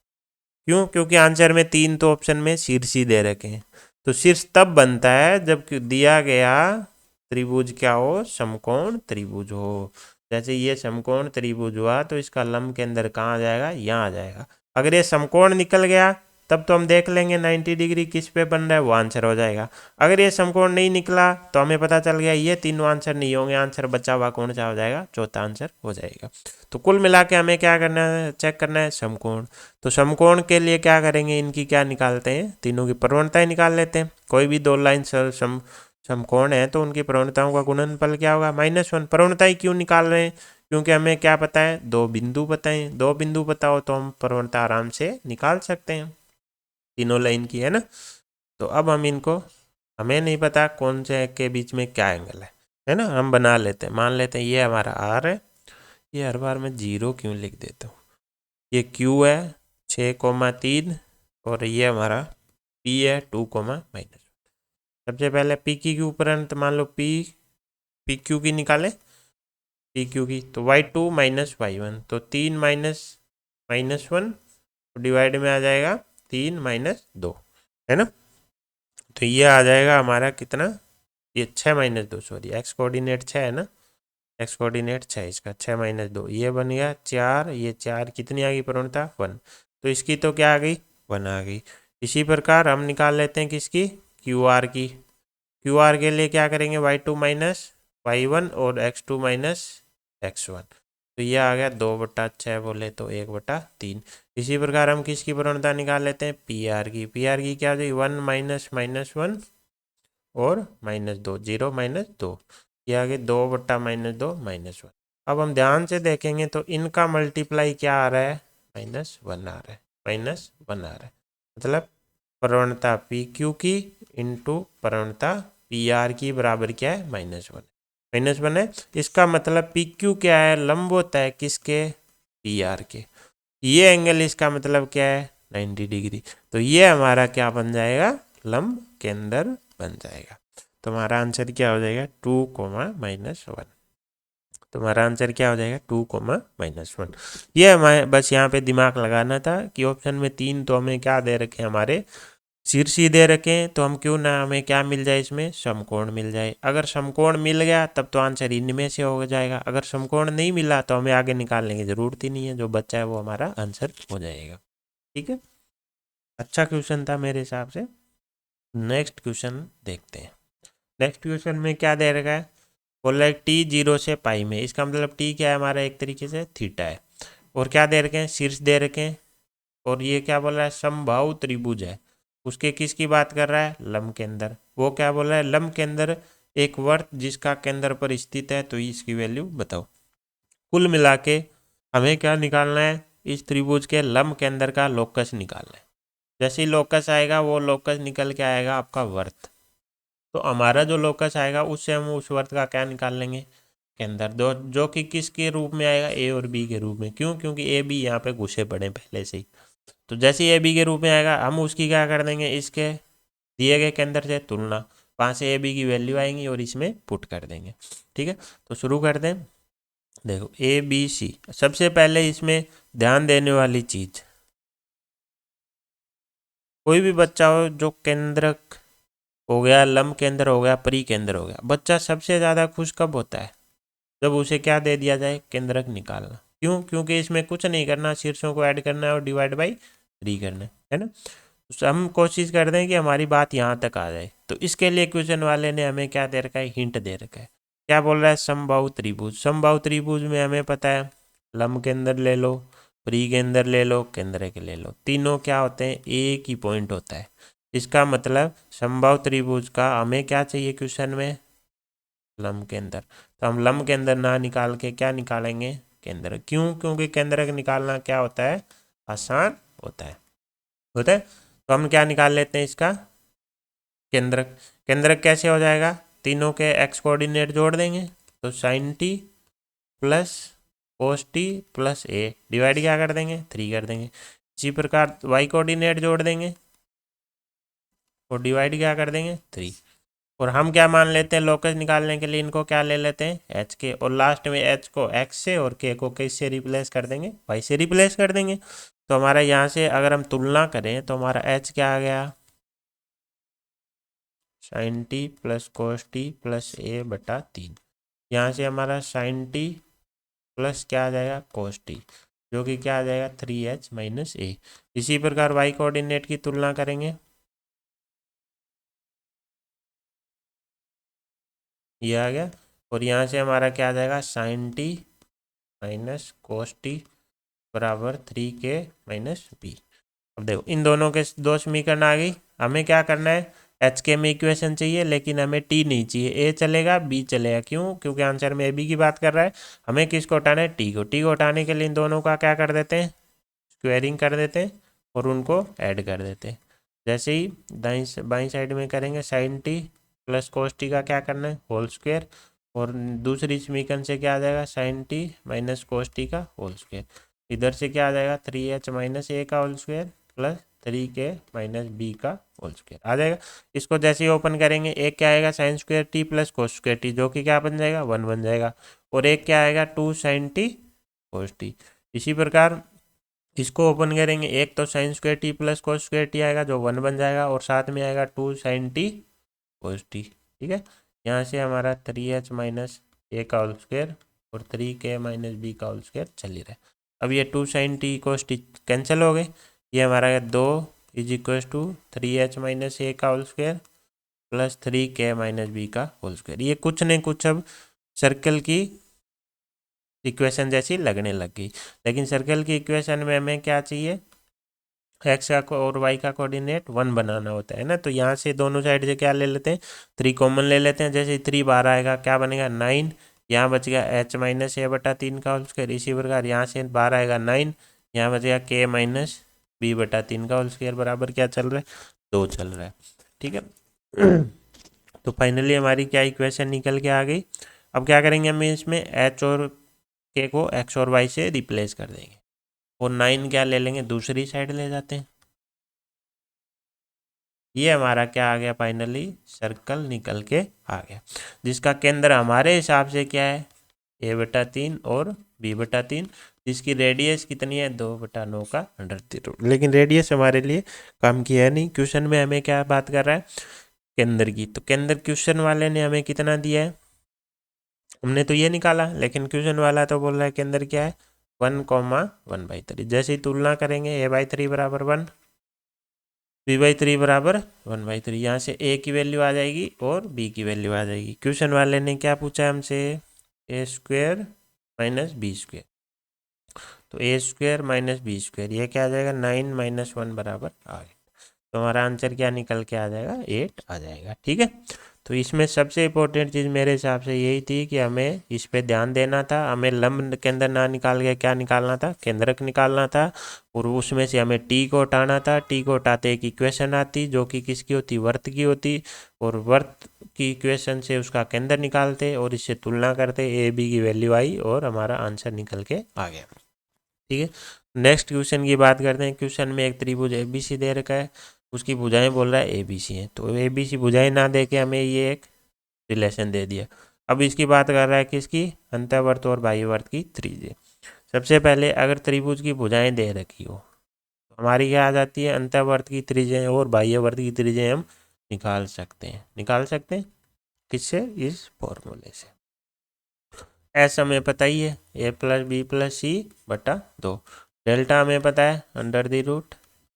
क्यों, क्योंकि आंसर में तीन तो ऑप्शन में शीर्ष ही दे रखे हैं। तो शीर्ष तब बनता है जब दिया गया त्रिभुज क्या हो, समकोण त्रिभुज हो। जैसे ये समकोण त्रिभुज हुआ तो इसका लंब के अंदर कहाँ आ जाएगा, यहाँ आ जाएगा। अगर ये समकोण निकल गया तब तो हम देख लेंगे 90 डिग्री किस पे बन रहा है, वो आंसर हो जाएगा। अगर ये समकोण नहीं निकला तो हमें पता चल गया ये तीनों आंसर नहीं होंगे, आंसर बचा हुआ कौन सा हो जाएगा, चौथा आंसर हो जाएगा। तो कुल मिला के हमें क्या करना है, चेक करना है समकोण। तो समकोण के लिए क्या करेंगे, इनकी क्या निकालते हैं, तीनों की प्रवणताएं निकाल लेते हैं। कोई भी दो लाइन समकोण है तो उनकी प्रवणताओं का गुणनफल क्या होगा, -1। प्रवणताएं क्यों निकाल रहे हैं, क्योंकि हमें क्या पता है, दो बिंदु पता है। दो बिंदु पता हो तो हम प्रवणता आराम से निकाल सकते हैं, तीनों लाइन की, है ना। तो अब हम इनको, हमें नहीं पता कौन से के बीच में क्या एंगल है ना, हम बना लेते हैं। मान लेते हैं ये हमारा आर है, ये हर बार मैं 0 क्यों लिख देता हूँ, ये क्यू है 6,3 और ये हमारा पी है 2,-1। सबसे पहले पी की क्यू परंत मान लो पी क्यू की निकाले, पी क्यू की तो y2 - y1 तो 3 -1 डिवाइड में आ जाएगा 3 -2, है ना। तो ये आ जाएगा हमारा कितना, ये 6 - 2, सॉरी एक्स कोऑर्डिनेट 6 है ना, एक्स कोऑर्डिनेट 6, इसका 6 - 2 ये बन गया 4। ये 4 कितनी आ गई प्रवणता, 1। तो इसकी तो क्या आ गई, 1 आ गई। इसी प्रकार हम निकाल लेते हैं किसकी, क्यू आर की। क्यू आर के लिए क्या करेंगे, y2 - y1 और x2 - x1। तो ये आ गया 2/6 बोले तो 1/3। इसी प्रकार हम किसकी प्रवणता निकाल लेते हैं, पी आर की। पी आर की क्या हो जाएगी, 1 -1 और -2, 0 -2, ये आ गए 2/-2 -1। अब हम ध्यान से देखेंगे तो इनका मल्टीप्लाई क्या आ रहा है, -1 आ रहा है, -1 आ रहा है। मतलब प्रवणता पी क्यू की इंटू प्रवणता पी आर की बराबर क्या है, -1 है। इसका मतलब पी क्यू क्या है, लंब होता है किसके, पी आर के। ये एंगल इसका मतलब क्या है, 90 डिग्री। तो ये हमारा क्या बन जाएगा, लंब के अंदर बन जाएगा। तो हमारा आंसर क्या हो जाएगा, 2,-1। तो हमारा आंसर क्या हो जाएगा, 2,-1। ये हमारे बस यहाँ पे दिमाग लगाना था कि ऑप्शन में तीन तो हमें क्या दे रखे हैं, हमारे शीर्ष ही दे रखे हैं। तो हम क्यों ना, हमें क्या मिल जाए, इसमें समकोण मिल जाए। अगर समकोण मिल गया तब तो आंसर इनमें से हो जाएगा। अगर समकोण नहीं मिला तो हमें आगे निकालने की जरूरत ही नहीं है, जो बच्चा है वो हमारा आंसर हो जाएगा। ठीक है, अच्छा क्वेश्चन था मेरे हिसाब से। नेक्स्ट क्वेश्चन देखते हैं। नेक्स्ट क्वेश्चन में क्या दे रखा है, बोल रहा है टी 0 से पाई में। इसका मतलब टी क्या है हमारा, एक तरीके से थीटा है। और क्या दे रखे हैं, शीर्ष दे रखे हैं। और ये क्या बोल रहा है, समबाहु त्रिभुज है। उसके किसकी बात कर रहा है, लंब के अंदर। वो क्या बोल रहा है, लंब के अंदर एक वर्त जिसका केंद्र पर स्थित है, तो इसकी वैल्यू बताओ। कुल मिला के हमें क्या निकालना है, इस त्रिभुज के लंब के अंदर का लोकस निकालना है। जैसे ही लोकस आएगा वो लोकस निकल के आएगा आपका वर्त। तो हमारा जो लोकस आएगा उससे हम उस वर्त का क्या निकाल लेंगे, केंद्र। दो जो कि किसके रूप में आएगा, ए और बी के रूप में। क्यों, क्योंकि ए बी यहाँ पे घुसे पड़े पहले से ही। तो जैसे ए बी के रूप में आएगा हम उसकी क्या कर देंगे, इसके दिए गए केंद्र से तुलना, वहाँ से ए बी की वैल्यू आएंगी और इसमें पुट कर देंगे। ठीक है, तो शुरू कर दें। देखो ए बी सी, सबसे पहले इसमें ध्यान देने वाली चीज, कोई भी बच्चा हो जो केंद्रक हो गया, लंब केंद्र हो गया, परिकेंद्र हो गया, बच्चा सबसे ज़्यादा खुश कब होता है, जब उसे क्या दे दिया जाए, केंद्रक निकालना। क्यों, क्योंकि इसमें कुछ नहीं करना, शीर्षों को ऐड करना है और डिवाइड बाई 3 करना है ना। तो हम कोशिश करते हैं कि हमारी बात यहाँ तक आ जाए। तो इसके लिए क्वेश्चन वाले ने हमें क्या दे रखा है, हिंट दे रखा है। क्या बोल रहा है, समबाहु त्रिभुज। समबाहु त्रिभुज में हमें पता है लंब के अंदर ले लो, प्री के अंदर ले लो, केंद्र के ले लो, तीनों क्या होते हैं, एक ही पॉइंट होता है। इसका मतलब समबाहु त्रिभुज का हमें क्या चाहिए क्वेश्चन में, लंब के अंदर। तो हम लंब के अंदर ना निकाल के क्या निकालेंगे, केंद्रक। क्यों? क्योंकि केंद्रक निकालना क्या होता है? आसान होता है। तो हम क्या निकाल लेते हैं इसका? केंद्रक। केंद्रक कैसे हो जाएगा? तीनों के एक्स कोऑर्डिनेट जोड़ देंगे तो sine t plus cos t plus a, divide क्या कर देंगे? 3 कर देंगे। इसी प्रकार वाई कोऑर्डिनेट जोड़ देंगे और डिवाइड क्या कर देंगे? 3। और हम क्या मान लेते हैं लोकस निकालने के लिए? इनको क्या ले लेते हैं? एच के, और लास्ट में एच को एक्स से और के को किससे रिप्लेस कर देंगे? वाई से रिप्लेस कर देंगे। तो हमारा यहाँ से अगर हम तुलना करें तो हमारा एच क्या आ गया? Sine t plus cos t plus a बटा 3। यहाँ से हमारा साइन टी प्लस क्या आ जाएगा? कोस टी, जो कि क्या आ जाएगा? 3h माइनस ए। इसी प्रकार वाई कोऑर्डिनेट की तुलना करेंगे, ये आ गया। और यहाँ से हमारा क्या आ जाएगा? Sine t minus cos t बराबर 3k माइनस बी। अब देखो इन दोनों के दो समीकरण आ गई। हमें क्या करना है? एच के में इक्वेशन चाहिए, लेकिन हमें टी नहीं चाहिए। ए चलेगा, बी चलेगा। क्यों? क्योंकि आंसर में ए बी की बात कर रहा है। हमें किसको हटाना है? टी को। टी को हटाने के लिए इन दोनों का क्या कर देते हैं? स्क्वेयरिंग कर देते हैं और उनको ऐड कर देते हैं। जैसे ही दाई बाई साइड में करेंगे, sine t plus cos t का क्या करना है? Whole square. और दूसरी समीकरण से क्या आ जाएगा? Sine t minus cos t का होल स्क्वेयर। इधर से क्या आ जाएगा? 3h माइनस ए का whole square plus 3k minus B का होल स्क्वेयर आ जाएगा। इसको जैसे ही ओपन करेंगे, एक क्या आएगा? Sine square t plus cos square t, जो कि क्या बन जाएगा? 1 बन जाएगा। और एक क्या आएगा? 2 साइन टी कोस टी। इसी प्रकार इसको ओपन करेंगे, एक तो sign square t plus cos square T आएगा जो 1 बन जाएगा, और साथ में आएगा 2 साइन टी कोस टी। ठीक है, यहाँ से हमारा 3h माइनस ए का होल स्क्वेयर और 3k माइनस बी का होल स्क्वेयर चल ही रहा है। अब ये 2 sine t cos t cancel हो गए। ये हमारा 2 is equal to 3h minus ए का whole square plus 3k minus B का होल स्क्वेयर। ये कुछ नहीं कुछ अब सर्कल की इक्वेशन जैसी लगने लग गई। लेकिन सर्कल की इक्वेशन में हमें क्या चाहिए? एक्स का और वाई का कोऑर्डिनेट 1 बनाना होता है ना। तो यहाँ से दोनों साइड से क्या ले लेते हैं? 3 कॉमन ले लेते हैं। जैसे 3 बाहर आएगा क्या बनेगा? 9। यहाँ बच गया h माइनस ए बटा 3 का होल स्क्वायर। इसी प्रकार यहाँ से बाहर आएगा 9, यहाँ बच गया k माइनस बी बटा 3 का होल स्क्वायर बराबर क्या चल रहा है? 2 चल रहा है। ठीक है। तो फाइनली हमारी क्या इक्वेशन निकल के आ गई। अब क्या करेंगे? हम इसमें h और k को x और y से रिप्लेस कर देंगे, और 9 क्या ले लेंगे? दूसरी साइड ले जाते हैं। ये हमारा क्या आ गया? फाइनली सर्कल निकल के आ गया, जिसका केंद्र हमारे हिसाब से क्या है? a बटा 3 और b बटा 3, जिसकी रेडियस कितनी है? 2/9 का √3। लेकिन रेडियस हमारे लिए काम किया है नहीं। क्वेश्चन में हमें क्या बात कर रहा है? केंद्र की। तो केंद्र क्वेश्चन वाले ने हमें कितना दिया है? हमने तो ये निकाला, लेकिन क्वेश्चन वाला तो बोल रहा है केंद्र क्या है? 1,1/3। जैसे ही तुलना करेंगे, a/3 बराबर 1, b/3 बराबर 1/3। यहाँ से a की वैल्यू आ जाएगी और b की वैल्यू आ जाएगी। क्वेश्चन वाले ने क्या पूछा हमसे? a square minus b square. तो a square minus b square, ये क्या आ जाएगा? 9 माइनस 1 बराबर 8। तो हमारा आंसर क्या निकल के आ जाएगा? 8 आ जाएगा। ठीक है, तो इसमें सबसे इम्पोर्टेंट चीज़ मेरे हिसाब से यही थी कि हमें इस पे ध्यान देना था। हमें लंब केंद्र ना निकाल के क्या निकालना था? केंद्रक निकालना था। और उसमें से हमें टी को हटाना था। टी को हटाते एक इक्वेशन आती जो कि किसकी होती? वर्त की होती। और वर्त की इक्वेशन से उसका केंद्र निकालते और इससे तुलना करते, ए बी की वैल्यू आई और हमारा आंसर निकल के आ गया। ठीक है, नेक्स्ट क्वेश्चन की बात करते हैं। क्वेश्चन में एक त्रिभुज ए बी सी दे रखा है, उसकी भुजाएं बोल रहा है ए बी सी है। तो ए बी सी भुजाएं ना दे के हमें ये एक रिलेशन दे दिया। अब इसकी बात कर रहा है किसकी? अंतःवर्त और बाह्यवर्त की त्रिज्या। सबसे पहले अगर त्रिभुज की भुजाएं दे रखी हो तो हमारी क्या आ जाती है? अंतःवर्त की त्रिज्या और बाह्यवर्त की त्रिज्या हम निकाल सकते हैं। किससे? इस फॉर्मूले से। एस हमें पता ही है, a plus b plus c बटा 2। डेल्टा हमें पता है √,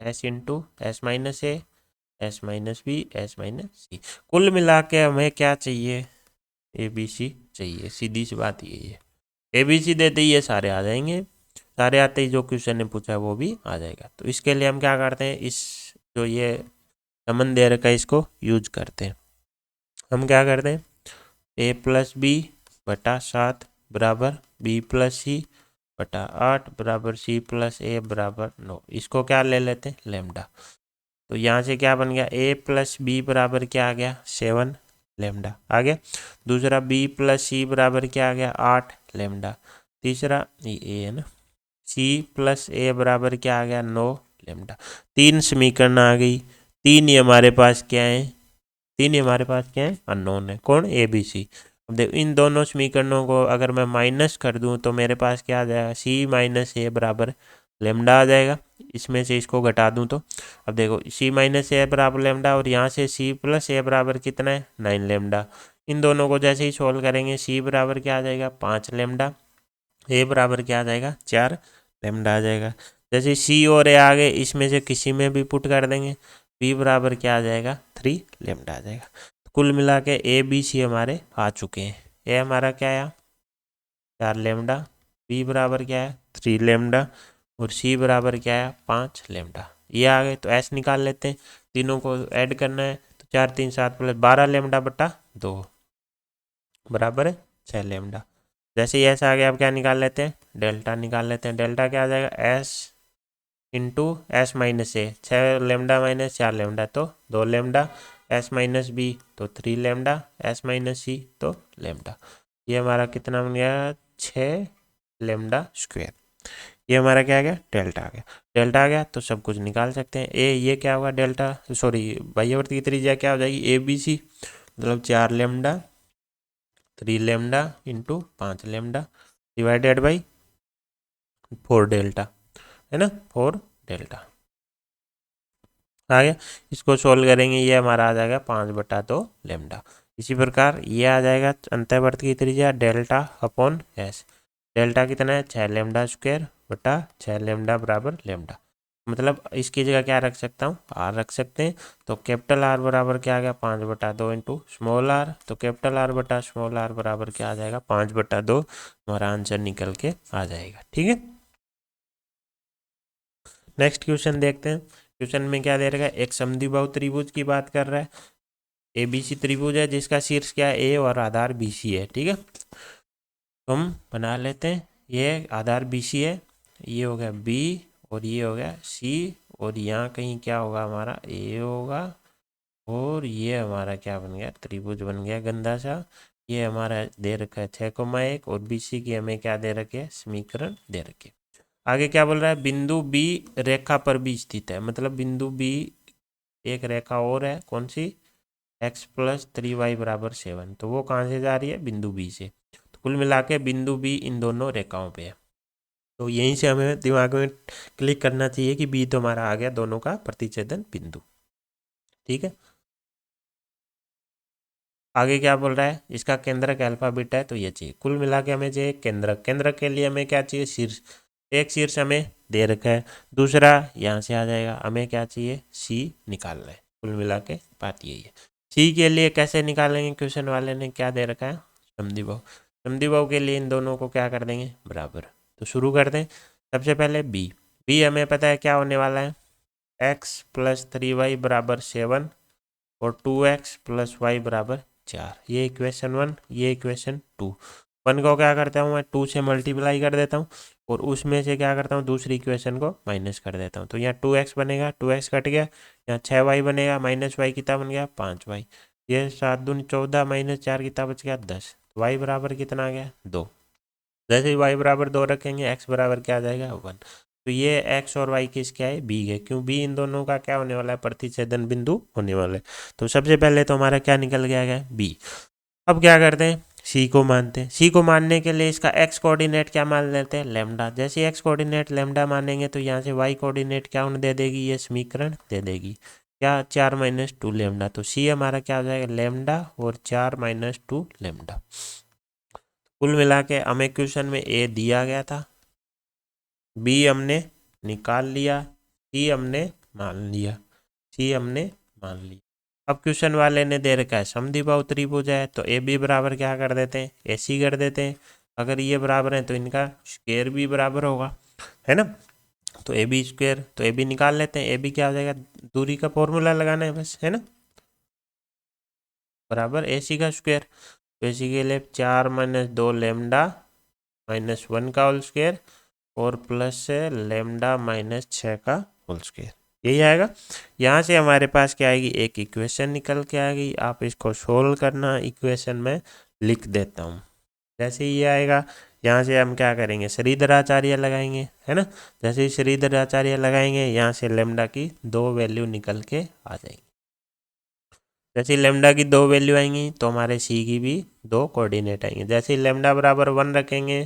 s into s minus s minus b, s minus c. कुल मिला के हमें क्या चाहिए? ए बी सी चाहिए। सीधी सी बात यही है। ए बी सी देते ही ये सारे आ जाएंगे। सारे आते ही जो क्वेश्चन ने पूछा है वो भी आ जाएगा। तो इसके लिए हम क्या करते हैं? इस जो ये संबंध दे रखा है इसको यूज करते हैं। हम क्या करते हैं? ए प्लस बी बटा 7 बराबर बी प्लस सी बटा 8 बराबर सी प्लस ए बराबर 9। इसको क्या ले लेते हैं, लेमडा। तो यहाँ से क्या बन गया, ए प्लस बी बराबर क्या आ गया, 7 लेमडा आ गया। दूसरा बी प्लस सी बराबर क्या आ गया, 8 लेमडा। तीसरा ये ए है ना, सी प्लस ए बराबर क्या आ गया, 9 लेमडा। 3 समीकरण आ गई। 3 ही हमारे पास क्या है, 3 ही हमारे पास क्या है, अननोन है। कौन, ए बी सी। अब देखो इन दोनों समीकरणों को अगर मैं माइनस कर दूं तो मेरे पास क्या आ जाएगा, सी माइनस ए बराबर लेमडा आ जाएगा। इसमें से इसको घटा दूं तो अब देखो सी माइनस ए बराबर लेमडा, और यहाँ से सी प्लस ए बराबर कितना है, 9 लेमडा। इन दोनों को जैसे ही सोल्व करेंगे, सी बराबर क्या आ जाएगा, 5 लेमडा। ए बराबर क्या आ जाएगा, 4 लेमडा आ जाएगा। जैसे सी और ए आ गए, इसमें से किसी में भी पुट कर देंगे, बी बराबर क्या आ जाएगा, 3 लेमडा आ जाएगा। तो कुल मिला के ए बी सी हमारे आ चुके हैं। ए हमारा क्या आया, 4 लेमडा, बी बराबर क्या है, 3 लेमडा, और सी बराबर क्या है, 5 लेमडा। ये आ गए। तो एस निकाल लेते हैं, तीनों को ऐड करना है। तो 4 3 7 प्लस 12 लेमडा बटा 2 बराबर है 6 लेमडा। जैसे ही एस आ गया, अब क्या निकाल लेते हैं, डेल्टा निकाल लेते हैं। डेल्टा क्या आ जाएगा, एस इंटू एस माइनस ए, 6 लेमडा माइनस 4 लेमडा तो 2 लेमडा, एस माइनस बी तो 3 लेमडा, एस माइनस सी तो लेमडा। ये हमारा कितना बन गया, 6 लेमडा स्क्वायर। ये हमारा क्या आ गया, डेल्टा आ गया। डेल्टा आ गया तो सब कुछ निकाल सकते हैं। ए ये क्या होगा, डेल्टा सॉरी बाह्यवर्त की त्रिज्या क्या हो जाएगी, ए बी सी, मतलब 4 lambda 3 lambda into 5 lambda divided by 4 delta, है ना, 4 डेल्टा आ गया। इसको सोल्व करेंगे, ये हमारा आ जाएगा 5/2 लेमडा। इसी प्रकार ये आ जाएगा अंतःवर्त की त्रिज्या डेल्टा अपॉन एस। डेल्टा कितना है, 6 लेमडा स्क्वायर बटा 6 लेमडा बराबर लेमडा। मतलब इसकी जगह क्या रख सकता हूँ, आर रख सकते हैं। तो कैपिटल आर बराबर क्या आ गया, 5/2 इंटू स्मॉल आर। तो कैपिटल आर बटा स्मॉल आर बराबर क्या आ जाएगा, 5/2। हमारा आंसर निकल के आ जाएगा। ठीक है, नेक्स्ट क्वेश्चन देखते हैं। क्वेश्चन में क्या दे रखा है, एक समद्विबाहु त्रिभुज की बात कर रहा है। ए बी सी त्रिभुज है जिसका शीर्ष क्या है, ए और आधार बी सी है। ठीक है, तो हम बना लेते हैं। ये आधार बी सी है, ये हो गया बी और ये हो गया सी, और यहाँ कहीं क्या होगा, हमारा ए होगा, और ये हमारा क्या बन गया, त्रिभुज बन गया गंदा सा। ये हमारा दे रखा है 6,1, और बी सी की हमें क्या दे रखे है, समीकरण दे रखे। आगे क्या बोल रहा है, बिंदु बी रेखा पर भी स्थित है। मतलब बिंदु बी एक रेखा और है, कौन सी, x प्लस 3y बराबर 7। तो वो कहाँ से जा रही है, बिंदु बी से। तो कुल मिला के बिंदु बी इन दोनों रेखाओं पे है। तो यहीं से हमें दिमाग में क्लिक करना चाहिए कि बी तो हमारा आ गया दोनों का प्रतिच्छेदन बिंदु। ठीक है, आगे क्या बोल रहा है, इसका केंद्रक अल्फा बीटा है, तो ये चाहिए। कुल मिला के हमें चाहिए केंद्रक। केंद्रक के लिए हमें क्या चाहिए, शीर्ष। एक शीर्ष हमें दे रखा है, दूसरा यहाँ से आ जाएगा। हमें क्या चाहिए, सी निकालना है। कुल मिला के बात यही है। सी के लिए कैसे निकालेंगे, क्वेश्चन वाले ने क्या दे रखा है, समद्विबाहु। समद्विबाहु के लिए इन दोनों को क्या कर देंगे, बराबर। तो शुरू कर दें। सबसे पहले बी। बी हमें पता है क्या होने वाला है, x प्लस 3y बराबर 7 और 2x प्लस वाई बराबर 4। ये इक्वेशन 1, ये इक्वेशन 2। 1 को क्या करता हूँ मैं, 2 से मल्टीप्लाई कर देता हूँ, और उसमें से क्या करता हूँ, दूसरी इक्वेशन को माइनस कर देता हूँ। तो यहाँ 2x बनेगा, 2x कट गया। यहाँ 6y बनेगा, माइनस वाई कितना बन गया, 5y। ये 7 दूनी 14 माइनस 4 कितना बच गया, 10। वाई बराबर कितना आ गया, 2। जैसे ही वाई बराबर 2 रखेंगे, एक्स बराबर क्या आ जाएगा, 1। तो ये एक्स और वाई किस क्या है, बी है। क्यों, बी इन दोनों का क्या होने वाला है, प्रतिच्छेदन बिंदु होने वाला है। तो सबसे पहले तो हमारा क्या निकल गया है, बी। अब क्या करते हैं, सी को मानते हैं। सी को मानने के लिए इसका एक्स कोऑर्डिनेट क्या मान लेते हैं, लेमडा। जैसे एक्स कोऑर्डिनेट लेमडा मानेंगे तो यहाँ से वाई कोऑर्डिनेट क्या दे देगी, ये समीकरण दे देगी क्या, 4 - 2 लेमडा। तो सी हमारा क्या हो जाएगा, लेमडा और 4 - 2 लेमडा। कुल मिला के हमें क्वेश्चन में ए दिया गया था, बी हमने निकाल लिया, सी हमने मान लिया, सी हमने मान लिया। अब क्वेश्चन वाले ने दे रखा है समद्विबाहु त्रिभुज है, तो ए बी बराबर क्या कर देते हैं, ए सी कर देते हैं। अगर ये बराबर है तो इनका स्क्वायर भी बराबर होगा, है ना। तो ए बी स्क्वायर, तो ए बी निकाल लेते हैं। ए बी क्या हो जाएगा, दूरी का फॉर्मूला लगाना है बस, है ना, बराबर ए सी का स्क्वायर। तो ए सी के लिए 4 - 2 लेमडा -1 का होल स्क्वायर और प्लस लेमडा माइनस 6 का होल स्क्वायर, यही आएगा। यहाँ से हमारे पास क्या आएगी, एक इक्वेशन निकल के आ गई। आप इसको सोल्व करना, इक्वेशन में लिख देता हूँ। जैसे ये आएगा, यहाँ से हम क्या करेंगे, श्रीधराचार्य लगाएंगे, है ना। जैसे ही श्रीधराचार्य लगाएंगे, यहाँ से लेमडा की 2 वैल्यू निकल के आ जाएंगी। जैसे ही लेमडा की 2 वैल्यू आएंगी तो हमारे सी की भी 2 कोऑर्डिनेट आएंगे। जैसे ही लेमडा बराबर 1 रखेंगे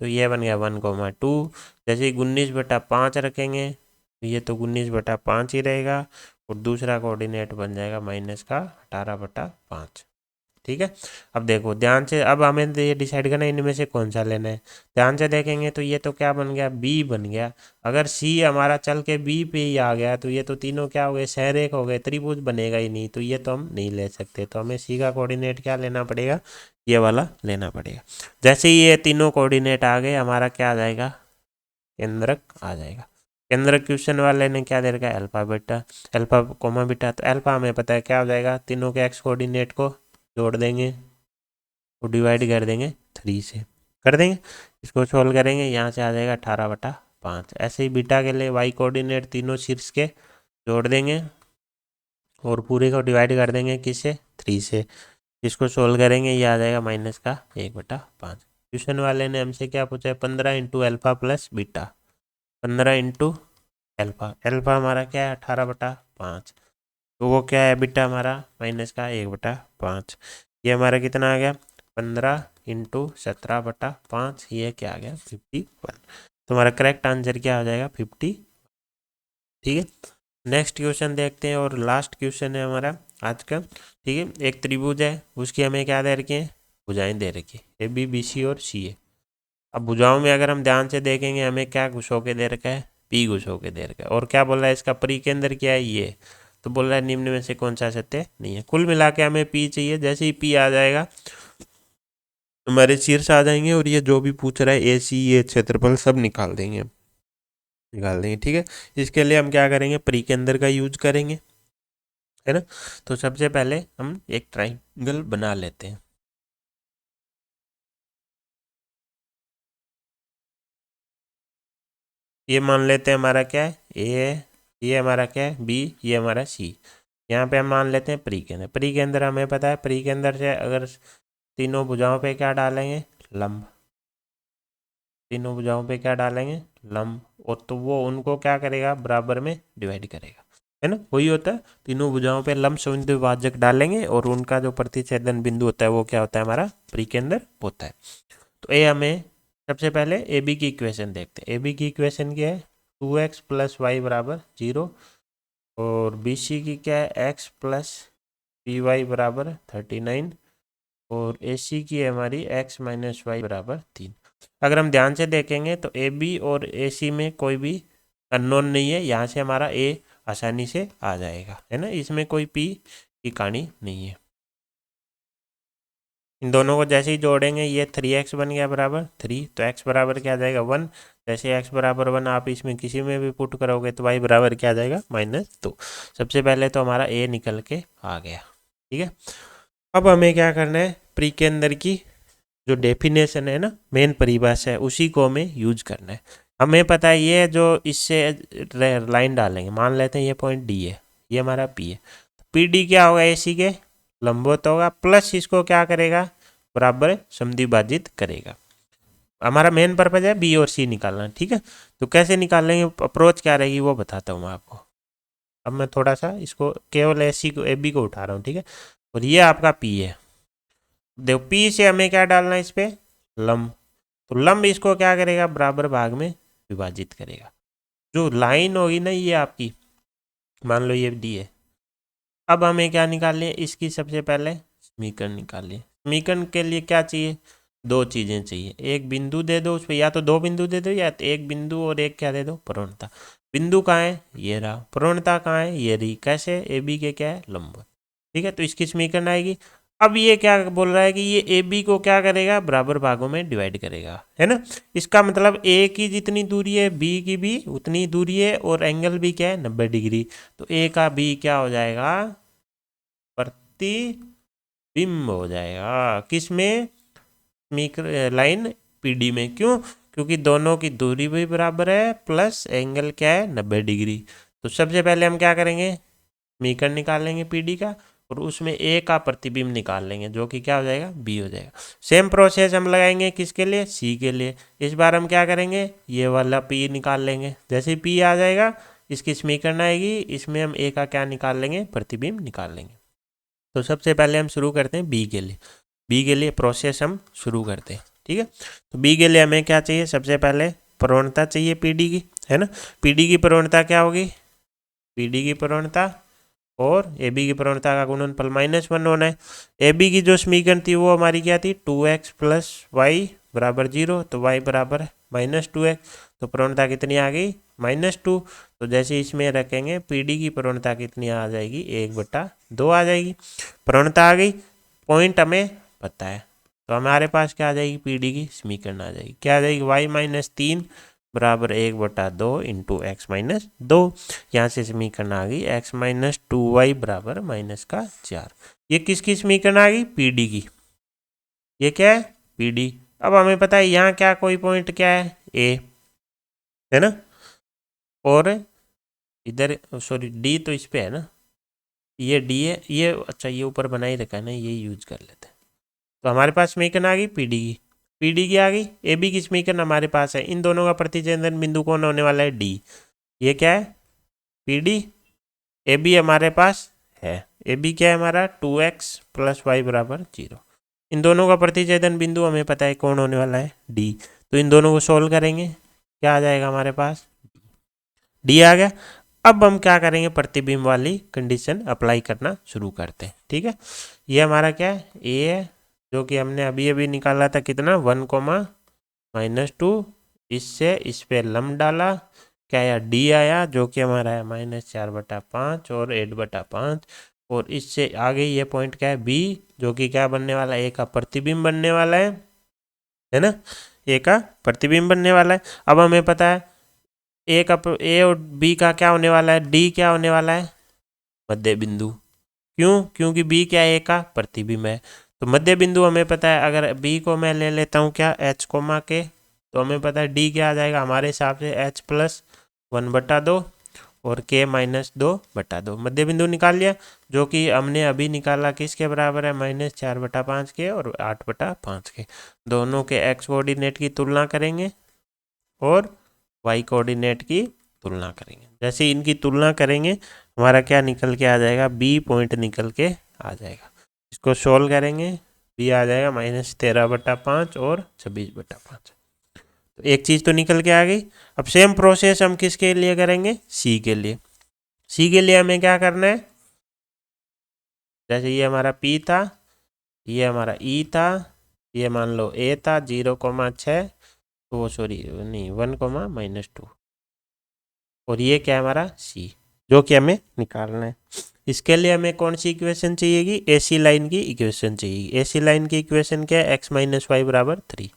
तो ये बन गया 1,2। जैसे ही 19/5 रखेंगे तो ये तो 19/5 ही रहेगा, और दूसरा कोऑर्डिनेट बन जाएगा माइनस का 18/5। ठीक है। अब देखो ध्यान से, अब हमें ये डिसाइड करना है इनमें से कौन सा लेना है। ध्यान से देखेंगे तो ये तो क्या बन गया, बी बन गया। अगर सी हमारा चल के बी पे ही आ गया तो ये तो तीनों क्या हो गए, सहरेख हो गए, त्रिभुज बनेगा ही नहीं, तो ये तो हम नहीं ले सकते। तो हमें सी का कोऑर्डिनेट क्या लेना पड़ेगा, ये वाला लेना पड़ेगा। जैसे ही ये तीनों कोऑर्डिनेट आ गए, हमारा क्या आ जाएगा, केंद्रक आ जाएगा। केंद्रक क्वेश्चन वाले ने क्या दे रखा है, alpha beta, alpha comma beta. तो अल्फा हमें पता है क्या हो जाएगा, तीनों के एक्स कोऑर्डिनेट को जोड़ देंगे और डिवाइड कर देंगे 3 से, कर देंगे। इसको सोल्व करेंगे, यहाँ से आ जाएगा 18/5। ऐसे ही बीटा के लिए वाई कोऑर्डिनेट तीनों शीर्ष के जोड़ देंगे और पूरे को डिवाइड कर देंगे किससे, 3 से। इसको सोल्व करेंगे, ये आ जाएगा माइनस का 1/5। ट्यूशन वाले ने हमसे क्या पूछा है, 15 into alpha plus beta. 15 into alpha, alpha हमारा क्या है 18/5, तो वो क्या है बीटा हमारा माइनस का 1/5। ये हमारा कितना आ गया, 15 इंटू 17/5, ये क्या आ गया 51। तो हमारा करेक्ट आंसर क्या आ जाएगा 50। ठीक है, नेक्स्ट क्वेश्चन देखते हैं और लास्ट क्वेश्चन है हमारा आज का। ठीक है, एक त्रिभुज है, उसकी हमें क्या दे रखी है, भुजाएं दे रखी है, ए बी बी सी और सी ए। अब भुजाओं में अगर हम ध्यान से देखेंगे, हमें क्या घुस होके दे रखा है, पी घुस होके दे रखा है। और क्या बोल रहा है, इसका परिकेंद्र क्या है, ये। तो बोल रहा है निम्न में से कौन सा सत्य नहीं है। कुल मिला के हमें पी चाहिए। जैसे ही पी आ जाएगा हमारे शीर्ष आ जाएंगे, और ये जो भी पूछ रहा है ए सी ये क्षेत्रफल सब निकाल देंगे, निकाल देंगे। ठीक है, इसके लिए हम क्या करेंगे, परिकेंद्र का यूज करेंगे, है ना। तो सबसे पहले हम एक ट्राइंगल बना लेते हैं। ये मान लेते हैं हमारा क्या है, ए, ये हमारा क्या है बी, ये हमारा सी। यहाँ पे हम मान लेते हैं परिकेंद्र। परिकेंद्र हमें पता है, परिकेंद्र से अगर तीनों भुजाओं पे क्या डालेंगे, लंब। तीनों भुजाओं पे क्या डालेंगे, लंब। और तो वो उनको क्या करेगा, बराबर में डिवाइड करेगा, है ना। वही होता है, तीनों भुजाओं पे लंब संयुक्त विभाजक डालेंगे और उनका जो प्रतिच्छेदन बिंदु होता है वो क्या होता है, हमारा परिकेंद्र होता है। तो ये हमें सबसे पहले ए बी की इक्वेशन देखते हैं। ए बी की इक्वेशन क्या है, 2x प्लस वाई बराबर 0। और बी सी की क्या है, x प्लस पी वाई बराबर 39। और ए सी की है हमारी x माइनस वाई बराबर 3। अगर हम ध्यान से देखेंगे तो ए बी और ए सी में कोई भी अननोन नहीं है, यहाँ से हमारा ए आसानी से आ जाएगा, है ना। इसमें कोई पी की कहानी नहीं है। इन दोनों को जैसे ही जोड़ेंगे, ये 3x बन गया बराबर 3, तो x बराबर क्या आ जाएगा 1। जैसे x बराबर 1 आप इसमें किसी में भी पुट करोगे तो y बराबर क्या आ जाएगा -2। सबसे पहले तो हमारा a निकल के आ गया। ठीक है, अब हमें क्या करना है, परिकेंद्र की जो डेफिनेशन है ना, मेन परिभाषा है, उसी को हमें यूज करना है। हमें पता है ये जो इससे लाइन डालेंगे, मान लेते हैं ये पॉइंट डी है, ये हमारा पी है। पी डी क्या होगा, ए सी के लंबवत होगा, प्लस इसको क्या करेगा, बराबर समद्विभाजित करेगा। हमारा मेन पर्पज है बी और सी निकालना। ठीक है, तो कैसे निकालेंगे, अप्रोच क्या रहेगी वो बताता हूँ मैं आपको। अब मैं थोड़ा सा इसको केवल ए सी को, ए बी को उठा रहा हूँ। ठीक है, और ये आपका पी है। देखो पी से हमें क्या डालना है, इस पे लंब। तो लंब इसको क्या करेगा, बराबर भाग में विभाजित करेगा। जो लाइन होगी ना ये आपकी, मान लो ये डी है। अब हमें क्या निकालनी है, इसकी सबसे पहले समीकरण निकालिए। समीकरण के लिए क्या चाहिए, 2 चीज़ें चाहिए। एक बिंदु दे दो उस पर, या तो 2 बिंदु दे दो, या तो एक बिंदु और एक क्या दे दो, प्रवणता। बिंदु कहाँ है, ये रहा। प्रवणता कहाँ है, ये रही। कैसे, ए बी के क्या है, लंबवत। ठीक है, तो इसकी समीकरण आएगी। अब ये क्या बोल रहा है कि ये ए बी को क्या करेगा, बराबर भागों में डिवाइड करेगा, है ना। इसका मतलब ए की जितनी दूरी है बी की भी उतनी दूरी है, और एंगल भी क्या है 90 डिग्री। तो ए का बी क्या हो जाएगा, प्रतिबिंब हो जाएगा। किस में, लाइन पीडी में। क्यों, क्योंकि दोनों की दूरी भी बराबर है प्लस एंगल क्या है 90 डिग्री। तो सबसे पहले हम क्या करेंगे, समीकरण निकाल लेंगे पीडी का और उसमें ए का प्रतिबिंब निकाल लेंगे जो कि क्या हो जाएगा बी हो जाएगा। सेम प्रोसेस हम लगाएंगे किसके लिए, सी के लिए। इस बार हम क्या करेंगे, ये वाला पी निकाल लेंगे। जैसे पी आ जाएगा इसकी समीकरण आएगी, इसमें हम ए का क्या निकाल लेंगे, प्रतिबिंब निकाल लेंगे। तो सबसे पहले हम शुरू करते हैं बी के लिए। बी के लिए प्रोसेस हम शुरू करते हैं, ठीक है। तो बी के लिए हमें क्या चाहिए, सबसे पहले प्रवणता चाहिए पीडी की, है ना। पीडी की प्रवणता क्या होगी, पीडी की प्रवणता और ए बी की प्रवणता का गुणनफल -1 होना है। ए बी की जो समीकरण थी वो हमारी क्या थी, 2x + y = 0, तो y बराबर -2x। तो प्रवणता कितनी आ गई, -2। तो जैसे इसमें रखेंगे पीडी की प्रवणता कितनी आ जाएगी, 1/2 आ जाएगी। प्रवणता आ गई, पॉइंट हमें पता है, तो हमारे पास क्या आ जाएगी, पीडी की समीकरण आ जाएगी। क्या आ जाएगी, y - 3 = 1/2 × x - 2। यहाँ से समीकरण आ गई x - 2y = -4। ये किसकी समीकरण आ गई, पीडी की। ये क्या है, पीडी। अब हमें पता है यहाँ क्या कोई पॉइंट क्या है, ए, है ना। और इधर सॉरी डी तो इस पे है ना, ये डी है, ये अच्छा ये ऊपर बना ही रखा है ना, ये यूज कर लेते हैं। तो हमारे पास समीकरण आ गई पीडी की, पीडी की आ गई। ए बी की समीकरण हमारे पास है, इन दोनों का प्रतिच्छेदन बिंदु कौन होने वाला है, डी। ये क्या है, पीडी। ए बी हमारे पास है, ए बी क्या है हमारा, 2x + y = 0। इन दोनों का प्रतिच्छेदन बिंदु हमें पता है कौन होने वाला है, डी। तो इन दोनों को सोल्व करेंगे, क्या आ जाएगा हमारे पास, डी आ गया। अब हम क्या करेंगे, प्रतिबिंब वाली कंडीशन अप्लाई करना शुरू करते हैं, ठीक है। ये हमारा क्या है, ए है, जो कि हमने अभी अभी निकाला था कितना, 1, -2। इस पे लंब डाला, क्या आया, डी आया, जो कि हमारा है -4/5 और 8/5। और इससे आगे ये पॉइंट क्या है, बी, जो कि क्या बनने वाला है, ए का प्रतिबिंब बनने वाला है ना, ए का प्रतिबिंब बनने वाला है। अब हमें पता है ए और बी का क्या होने वाला है, डी क्या होने वाला है, मध्य बिंदु। क्यों, क्योंकि बी क्या है, ए का प्रतिबिंब है। तो मध्य बिंदु हमें पता है, अगर बी को मैं ले लेता हूँ क्या, h के, तो हमें पता है डी क्या आ जाएगा हमारे हिसाब से h + 1/2 और k - 2/2। मध्य बिंदु निकाल लिया, जो कि हमने अभी निकाला किसके बराबर है, -4/5 के और 8/5 के। दोनों के x कोऑर्डिनेट की तुलना करेंगे और y कोऑर्डिनेट की तुलना करेंगे। जैसे इनकी तुलना करेंगे हमारा क्या निकल के आ जाएगा, बी पॉइंट निकल के आ जाएगा। इसको सोल्व करेंगे, बी आ जाएगा -13/5 और 26/5। तो एक चीज़ तो निकल के आ गई। अब सेम प्रोसेस हम किसके लिए करेंगे, सी के लिए। सी के लिए हमें क्या करना है, जैसे ये हमारा पी था, ये हमारा ई था, ये मान लो ए था 0,6, तो सॉरी नहीं 1, -2, और ये क्या है हमारा सी, जो कि हमें निकालना है। इसके लिए हमें कौन सी इक्वेशन चाहिएगी, एसी लाइन की इक्वेशन चाहिएगी। एसी लाइन की इक्वेशन क्या है, x - y = 3।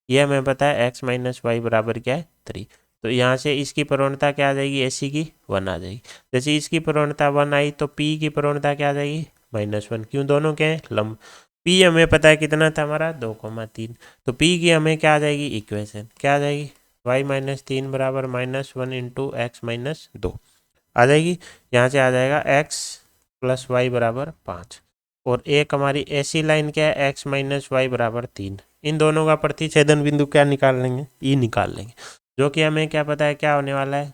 ये हमें पता है x - y बराबर क्या है, 3। तो यहाँ से इसकी प्रवणता क्या आ जाएगी, एसी की 1 आ जाएगी। जैसे इसकी प्रवणता 1 आई तो पी की प्रवणता क्या आ जाएगी, -1। क्यों, दोनों क्या है, लंब। पी हमें पता है कितना था हमारा, 2,3। तो पी की हमें क्या आ जाएगी इक्वेशन, क्या आ जाएगी, y - 3 = -1 × x - 2 आ जाएगी। यहाँ से आ जाएगा x + y = 5। और एक हमारी ऐसी लाइन क्या है, x - y = 3। इन दोनों का प्रतिच्छेदन बिंदु क्या निकाल लेंगे, ई निकाल लेंगे, जो कि हमें क्या पता है क्या होने वाला है,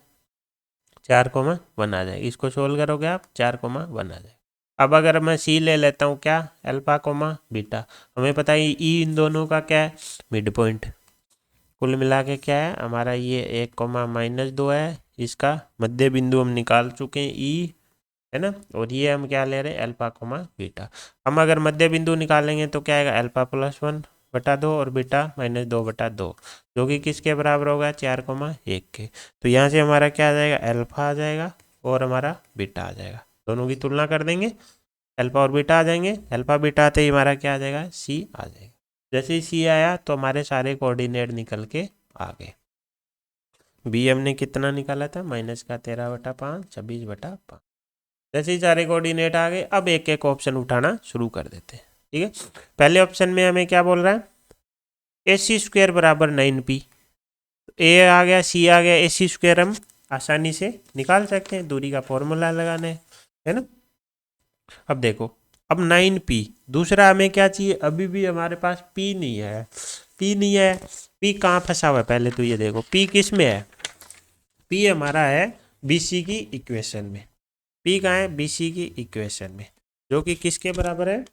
4,1 आ जाएगा। इसको सोल्व करोगे आप, 4,1 आ जाएगा। अब अगर मैं सी ले लेता हूँ क्या, अल्फा, बीटा, हमें पता है ई इन दोनों का क्या है, मिड पॉइंट। कुल मिला के क्या है हमारा, ये 1, -2 है, इसका मध्य बिंदु हम निकाल चुके हैं ई, है ना। और ये हम क्या ले रहे हैं, अल्फा, बीटा। हम अगर मध्य बिंदु निकालेंगे तो क्या आएगा, अल्फा + 1/2 और बीटा -2/2, जो कि किसके बराबर होगा, 4,1 के। तो यहाँ से हमारा क्या आ जाएगा, अल्फा आ जाएगा और हमारा बीटा आ जाएगा। दोनों की तुलना कर देंगे, अल्फा और बीटा आ जाएंगे। अल्फा बीटा आते ही हमारा क्या आ जाएगा, सी आ जाएगा। जैसे ही सी आया तो हमारे सारे कोऑर्डिनेट निकल के आ गए। बी हमने कितना निकाला था, -13/5, 26/5। जैसे ही सारे कोऑर्डिनेट आ गए, अब एक एक ऑप्शन उठाना शुरू कर देते हैं, ठीक है। पहले ऑप्शन में हमें क्या बोल रहा है, AC² = 9P, ए आ गया, सी आ गया, AC स्क्वायर हम आसानी से निकाल सकते हैं, दूरी का फॉर्मूला लगाना है ना। अब देखो, अब 9p, दूसरा हमें क्या चाहिए, अभी भी हमारे पास p नहीं है, p नहीं है। p कहाँ फंसा हुआ है, पहले तो ये देखो p किस में है, p हमारा है BC की इक्वेशन में। p कहाँ है, BC की इक्वेशन में, जो कि किसके बराबर है,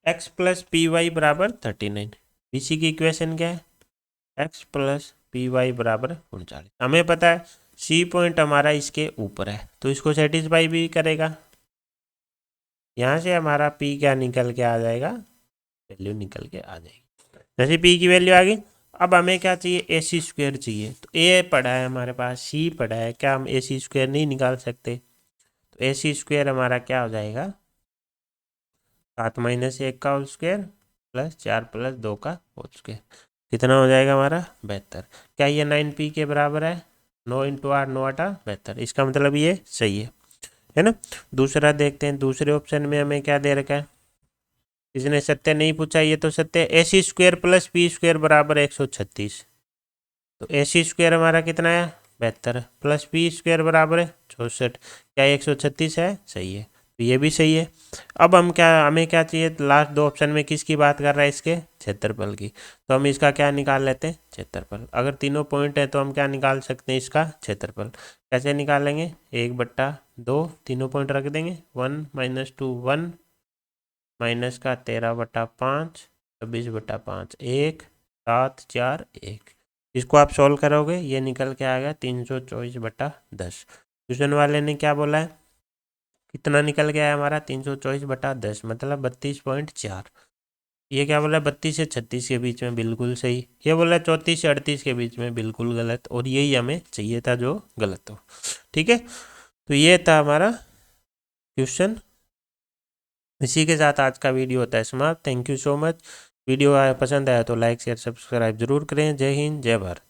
x प्लस पी वाई बराबर 39। BC की इक्वेशन क्या है, x प्लस पी वाई बराबर 39। हमें पता है C पॉइंट हमारा इसके ऊपर है, तो इसको सेटिस्फाई भी करेगा। यहाँ से हमारा P क्या निकल के आ जाएगा, वैल्यू निकल के आ जाएगी। जैसे P की वैल्यू आ गई, अब हमें क्या चाहिए, AC स्क्वायर चाहिए। तो A पड़ा है हमारे पास, C पड़ा है, क्या हम AC स्क्वायर नहीं निकाल सकते, तो AC स्क्वायर हमारा क्या हो जाएगा, 7 माइनस 1 का होल स्क्वायर प्लस 4 प्लस 2 का होल स्क्वायर, कितना हो जाएगा हमारा 72। क्या ये 9p के बराबर है, 9 इंटू 8, 9 8 72, इसका मतलब ये सही है ना। दूसरा देखते हैं, दूसरे ऑप्शन में हमें क्या दे रखा है, इसने सत्य नहीं पूछा, ये तो सत्य है। AC square plus P square बराबर 136, तो AC स्क्वायर हमारा कितना है 72, प्लस पी स्क्वायर बराबर है 64, क्या 136 है, सही है, तो ये भी सही है। अब हम क्या, हमें क्या चाहिए, लास्ट दो ऑप्शन में किसकी बात कर रहा है, इसके क्षेत्रफल की, तो हम इसका क्या निकाल लेते हैं, क्षेत्रफल। अगर तीनों पॉइंट है तो हम क्या निकाल सकते हैं, इसका क्षेत्रफल। कैसे निकालेंगे, 1/2, तीनों पॉइंट रख देंगे, 1 - 2 1, माइनस का 13/5, 26/5 1, 7 4 1। इसको आप सॉल्व करोगे, ये निकल के आएगा 324/10। ट्यूशन वाले ने क्या बोला है, कितना निकल गया है हमारा, 324/10, मतलब 32.4। ये क्या बोला, 32 से 36 के बीच में, बिल्कुल सही। ये बोला 34 से 38 के बीच में, बिल्कुल गलत, और यही हमें चाहिए था जो गलत हो। ठीक है, तो ये था हमारा क्वेश्चन। इसी के साथ आज का वीडियो होता है समाप्त। Thank you so much. Video पसंद आया तो लाइक शेयर सब्सक्राइब जरूर करें। जय हिंद, जय भारत।